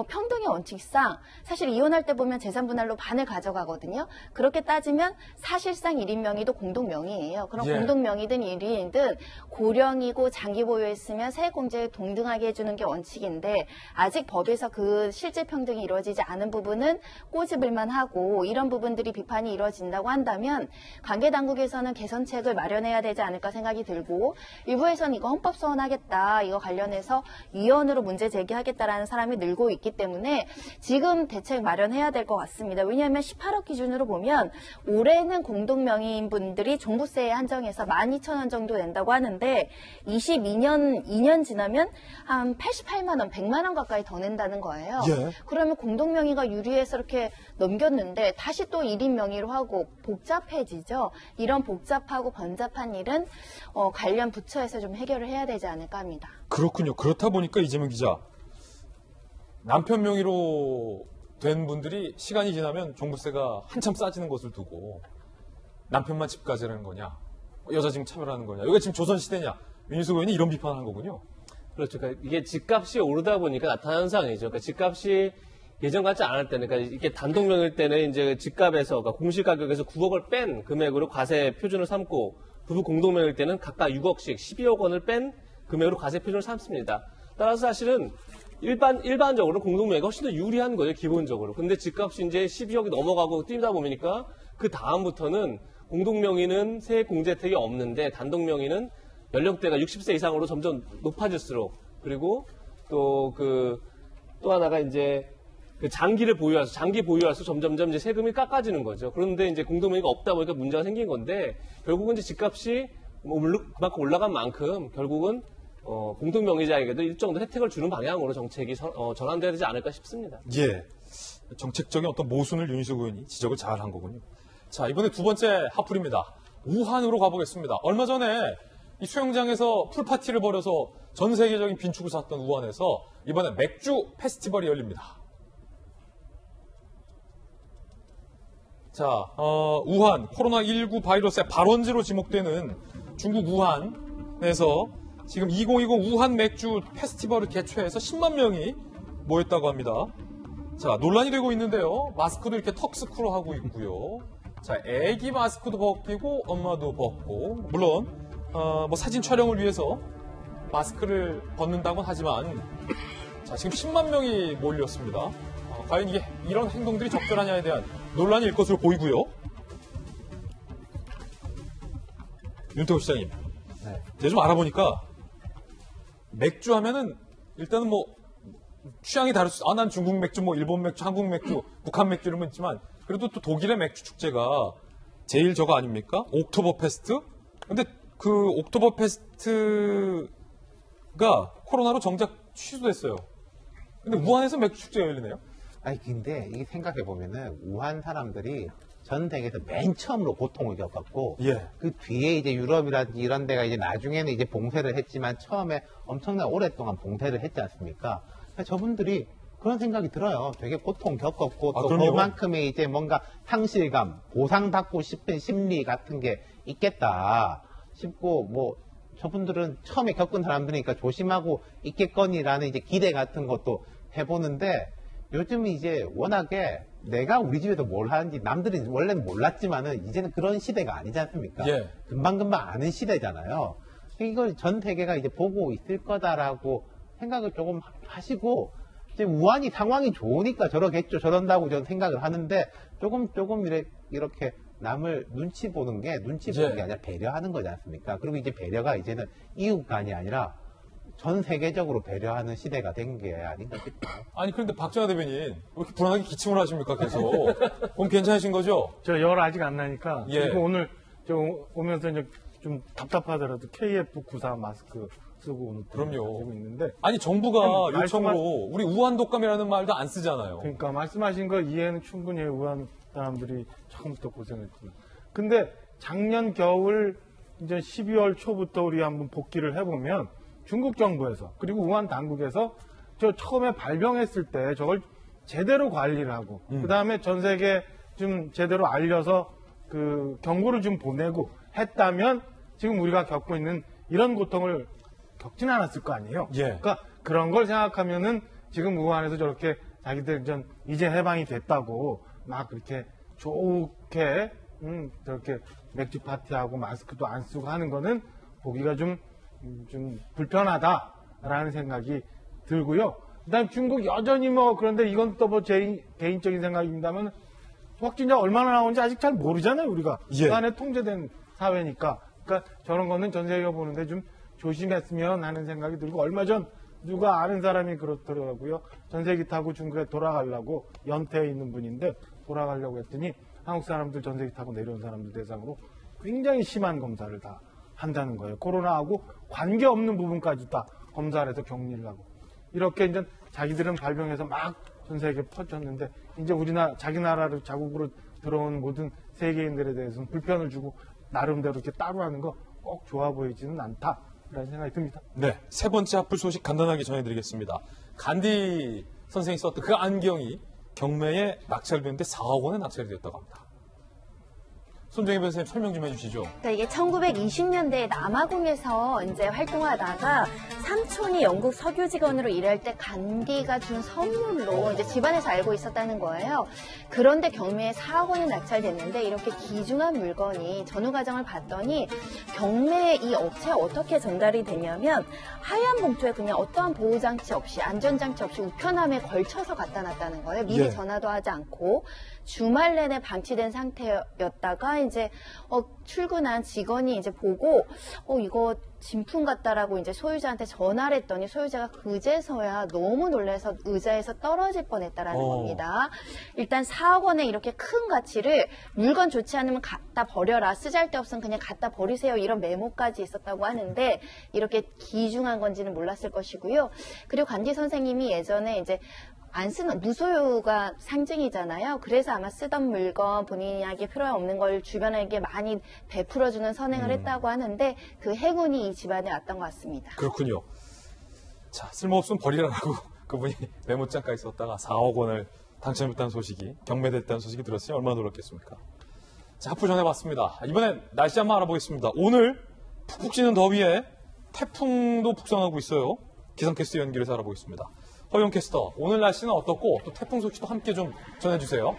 평등의 원칙상 사실 이혼할 때 보면 재산 분할로 반을 가져가거든요. 그렇게 따지면 사실상 1인 명의도 공동 명의예요. 그럼 공동 명의든 1인이든 고령이고 장기 보유했으면 세액공제에 동등하게 해주는 게 원칙인데 아직 법에서 그 실질 평등이 이루어지지 않은 부분은 꼬집을만 하고 이런 부분들이 비판이 이루어진다고 한다면 관계당국에서는 개선책을 마련해야 되지 않을까 생각이 들고 일부에서는 이거 헌법 소원하겠다 이거 관련해서 위원으로 문제 제기하겠다라는 사람이 늘고 있기 때문에 지금 대책 마련해야 될 것 같습니다. 왜냐하면 18억 기준으로 보면 올해는 공동명의인 분들이 종부세에 한정해서 12,000원 정도 낸다고 하는데 2년 지나면 한 88만 원, 100만 원 가까이 더 낸다는 거예요. 그러면 공동명의가 유리해서 이렇게 넘겼는데 다시 또 1인 명의로 하고 복잡해지죠. 이런 복잡하고 번잡한 일은 관련 부처에서 좀 해결을 해야 되지 않을까 합니다.
그렇군요. 그렇다 보니까 이재명 기자, 남편 명의로 된 분들이 시간이 지나면 종부세가 한참 싸지는 것을 두고 남편만 집 가지라는 거냐, 여자 지금 차별하는 거냐, 이게 지금 조선시대냐, 윤희숙 의원이 이런 비판을 한 거군요.
그렇죠. 그러니까 이게 집값이 오르다 보니까 나타나는 현상이죠. 그러니까 집값이 예전 같지 않을 때는, 그러니까 이게 단독명일 때는 이제 집값에서, 그러니까 공시가격에서 9억을 뺀 금액으로 과세 표준을 삼고, 부부 공동명일 때는 각각 6억씩 12억 원을 뺀 금액으로 과세 표준을 삼습니다. 따라서 사실은 일반적으로 공동명의가 훨씬 더 유리한 거예요, 기본적으로. 근데 집값이 이제 12억이 넘어가고 뛰다 보니까 그 다음부터는 공동명의는 세액 공제 혜택이 없는데 단독명의는 연령대가 60세 이상으로 점점 높아질수록, 그리고 또 하나가 이제 장기 보유할수록 점점점 이제 세금이 깎아지는 거죠. 그런데 이제 공동명의가 없다 보니까 문제가 생긴 건데, 결국은 이제 집값이 그만큼 올라간 만큼 결국은 공동명의자에게도 일정도 혜택을 주는 방향으로 정책이 전환돼야 되지 않을까 싶습니다.
정책적인 어떤 모순을 윤희숙 의원이 지적을 잘 한 거군요. 자, 이번에 두 번째 핫플입니다. 우한으로 가보겠습니다. 얼마 전에 이 수영장에서 풀파티를 벌여서 전 세계적인 빈축을 샀던 우한에서 이번에 맥주 페스티벌이 열립니다. 자, 우한 코로나19 바이러스의 발원지로 지목되는 중국 우한에서 지금 2020 우한 맥주 페스티벌을 개최해서 10만 명이 모였다고 합니다. 자, 논란이 되고 있는데요. 마스크도 이렇게 턱스크로 하고 있고요. 자, 애기 마스크도 벗기고 엄마도 벗고, 물론 뭐 사진 촬영을 위해서 마스크를 벗는다곤 하지만, 자, 지금 10만 명이 몰렸습니다. 과연 이게 이런 행동들이 적절하냐에 대한 논란일 것으로 보이고요. 윤태호 시장님, 제가 좀 알아보니까 맥주 하면은 일단은 뭐 취향이 다를 수, 난 중국 맥주, 뭐 일본 맥주, 한국 맥주, 북한 맥주 이런 거 있지만 그래도 또 독일의 맥주 축제가 제일 저거 아닙니까? 옥토버 페스트? 근데 그 옥토버 페스트가 코로나로 정작 취소됐어요. 근데 우한에서 맥주 축제가 열리네요.
아니 근데 이게 생각해 보면은 우한 사람들이 전 세계에서 맨 처음으로 고통을 겪었고 그 뒤에 이제 유럽이라든지 이런 데가 이제 나중에는 이제 봉쇄를 했지만 처음에 엄청나게 오랫동안 봉쇄를 했지 않습니까? 그러니까 저분들이 그런 생각이 들어요. 되게 고통 겪었고 또 그만큼의 이제 뭔가 상실감, 보상받고 싶은 심리 같은 게 있겠다 싶고, 뭐 저분들은 처음에 겪은 사람들이니까 조심하고 있겠거니라는 이제 기대 같은 것도 해보는데, 요즘 이제 워낙에 내가 우리 집에서 뭘 하는지 남들이 원래는 몰랐지만은 이제는 그런 시대가 아니지 않습니까? 금방금방 아는 시대잖아요. 이걸 전 세계가 이제 보고 있을 거다라고 생각을 조금 하시고, 이제 우한이 상황이 좋으니까 저러겠죠, 저런다고 저는 생각을 하는데, 조금 이렇게 남을 눈치 보는 게 아니라 배려하는 거지 않습니까? 그리고 이제 배려가 이제는 이웃 간이 아니라 전 세계적으로 배려하는 시대가 된 게 아닌가 싶어요.
아니, 그런데 박정하 대변인 왜 이렇게 불안하게 기침을 하십니까, 계속? 오늘 괜찮으신 거죠?
저 열 아직 안 나니까.
예.
그리고 오늘 저 오면서 이제 좀 답답하더라도 KF94 마스크 쓰고 오늘
그럼요.
있는데.
아니, 정부가 요청으로 우리 우한 독감이라는 말도 안 쓰잖아요.
그러니까 말씀하신 거 이해는 충분히 해요. 우한 사람들이 처음부터 고생했지만. 근데 작년 겨울 이제 12월 초부터 우리 한번 복귀를 해보면 중국 정부에서 그리고 우한 당국에서 저 처음에 발병했을 때 저걸 제대로 관리를 하고 그다음에 전 세계 좀 제대로 알려서 그 경고를 좀 보내고 했다면 지금 우리가 겪고 있는 이런 고통을 겪진 않았을 거 아니에요. 그러니까 그런 걸 생각하면은 지금 우한에서 저렇게 자기들 이제 해방이 됐다고 막 그렇게 좋게 저렇게 맥주 파티하고 마스크도 안 쓰고 하는 거는 보기가 좀 불편하다라는 생각이 들고요. 그다음 중국 여전히 뭐, 그런데 이건 또 뭐 제 개인적인 생각입니다만 확진자 얼마나 나오는지 아직 잘 모르잖아요, 우리가. 그 안에 통제된 사회니까. 그러니까 저런 거는 전 세계가 보는데 좀 조심했으면 하는 생각이 들고, 얼마 전 누가 아는 사람이 그렇더라고요. 전세기 타고 중국에 돌아가려고, 연태에 있는 분인데 돌아가려고 했더니 한국 사람들 전세기 타고 내려온 사람들 대상으로 굉장히 심한 검사를 다 한다는 거예요. 코로나하고 관계없는 부분까지 다 검사를 해서 격리를 하고. 이렇게 이제 자기들은 발병해서 막 전 세계에 퍼졌는데, 이제 우리나라, 자기 나라를 자국으로 들어온 모든 세계인들에 대해서는 불편을 주고 나름대로 이렇게 따로 하는 거 꼭 좋아 보이지는 않다라는 생각이 듭니다.
네, 세 번째 핫플 소식 간단하게 전해드리겠습니다. 간디 선생이 썼던 그 안경이 경매에 낙찰됐는데 4억 원에 낙찰이 됐다고 합니다. 손정혜 변호사님 설명 좀 해주시죠.
네, 이게 1920년대에 남아공에서 이제 활동하다가 삼촌이 영국 석유 직원으로 일할 때 간디가 준 선물로 이제 집안에서 알고 있었다는 거예요. 그런데 경매에 4억 원이 낙찰됐는데 이렇게 귀중한 물건이 전후 과정을 봤더니 경매에 이 업체에 어떻게 전달이 되냐면 하얀 봉투에 그냥 어떠한 보호장치 없이 안전장치 없이 우편함에 걸쳐서 갖다 놨다는 거예요. 미리 전화도 하지 않고 주말 내내 방치된 상태였다가 이제 출근한 직원이 이제 보고 이거 진품 같다라고 이제 소유자한테 전화를 했더니 소유자가 그제서야 너무 놀라서 의자에서 떨어질 뻔했다라는 겁니다. 일단 4억 원의 이렇게 큰 가치를 물건 좋지 않으면 갖다 버려라, 쓰잘데없으면 그냥 갖다 버리세요, 이런 메모까지 있었다고 하는데 이렇게 귀중한 건지는 몰랐을 것이고요. 그리고 간디 선생님이 예전에 이제 안 쓰는 무소유가 상징이잖아요. 그래서 아마 쓰던 물건, 본인에게 필요 없는 걸 주변에게 많이 베풀어주는 선행을 했다고 하는데 그 행운이 이 집안에 왔던 것 같습니다.
그렇군요. 자, 쓸모없으면 버리라고 그분이 메모장까지 썼다가 4억 원을 당첨했다는 소식이, 경매됐다는 소식이 들었으니 얼마나 놀랐겠습니까? 자, 하프 전해봤습니다. 이번엔 날씨 한번 알아보겠습니다. 오늘 푹푹 찌는 더위에 태풍도 북상하고 있어요. 기상캐스터 연결해서 알아보겠습니다. 허용 캐스터, 오늘 날씨는 어떻고 또 태풍 소식도 함께 좀 전해주세요.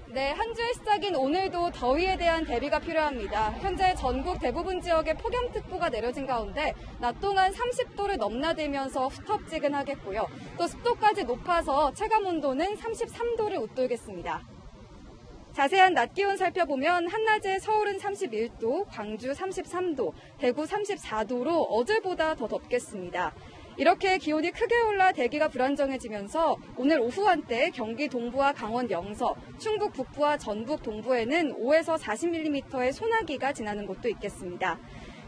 네, 한 주의 시작인 오늘도 더위에 대한 대비가 필요합니다. 현재 전국 대부분 지역에 폭염특보가 내려진 가운데 낮 동안 30도를 넘나들면서 후텁지근하겠고요. 또 습도까지 높아서 체감온도는 33도를 웃돌겠습니다. 자세한 낮 기온 살펴보면 한낮에 서울은 31도, 광주 33도, 대구 34도로 어제보다 더 덥겠습니다. 이렇게 기온이 크게 올라 대기가 불안정해지면서 오늘 오후 한때 경기 동부와 강원 영서, 충북 북부와 전북 동부에는 5에서 40mm의 소나기가 지나는 곳도 있겠습니다.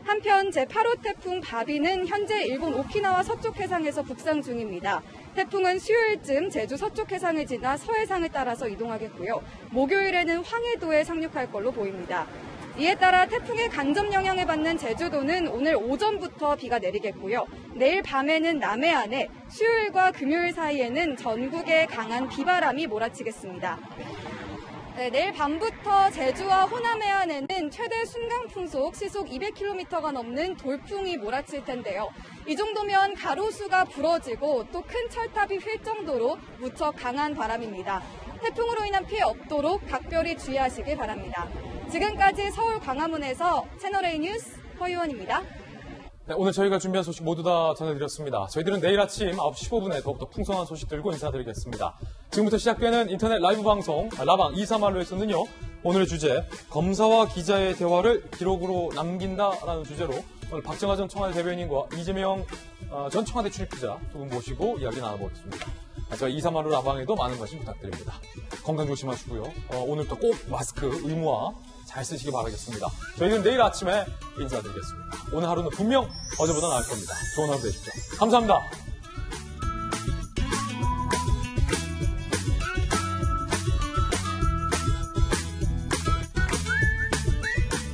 한편 제8호 태풍 바비는 현재 일본 오키나와 서쪽 해상에서 북상 중입니다. 태풍은 수요일쯤 제주 서쪽 해상을 지나 서해상을 따라서 이동하겠고요. 목요일에는 황해도에 상륙할 걸로 보입니다. 이에 따라 태풍의 간접 영향을 받는 제주도는 오늘 오전부터 비가 내리겠고요. 내일 밤에는 남해안에, 수요일과 금요일 사이에는 전국에 강한 비바람이 몰아치겠습니다. 네, 내일 밤부터 제주와 호남 해안에는 최대 순간풍속 시속 200km가 넘는 돌풍이 몰아칠 텐데요. 이 정도면 가로수가 부러지고 또 큰 철탑이 휠 정도로 무척 강한 바람입니다. 태풍으로 인한 피해 없도록 각별히 주의하시길 바랍니다. 지금까지 서울 광화문에서 채널A 뉴스 허유원입니다.
네, 오늘 저희가 준비한 소식 모두 다 전해드렸습니다. 저희들은 내일 아침 9시 15분에 더욱더 풍성한 소식 들고 인사드리겠습니다. 지금부터 시작되는 인터넷 라이브 방송 라방 231로에서는요. 오늘의 주제 검사와 기자의 대화를 기록으로 남긴다라는 주제로 오늘 박정하 전 청와대 대변인과 이재명 전 청와대 출입기자 두 분 모시고 이야기 나눠보겠습니다. 저희 231로 라방에도 많은 관심 부탁드립니다. 건강 조심하시고요. 오늘도 꼭 마스크 의무화 잘 쓰시기 바라겠습니다. 저희는 내일 아침에 인사드리겠습니다. 오늘 하루는 분명 어제보다 나을 겁니다. 좋은 하루 되십시오. 감사합니다.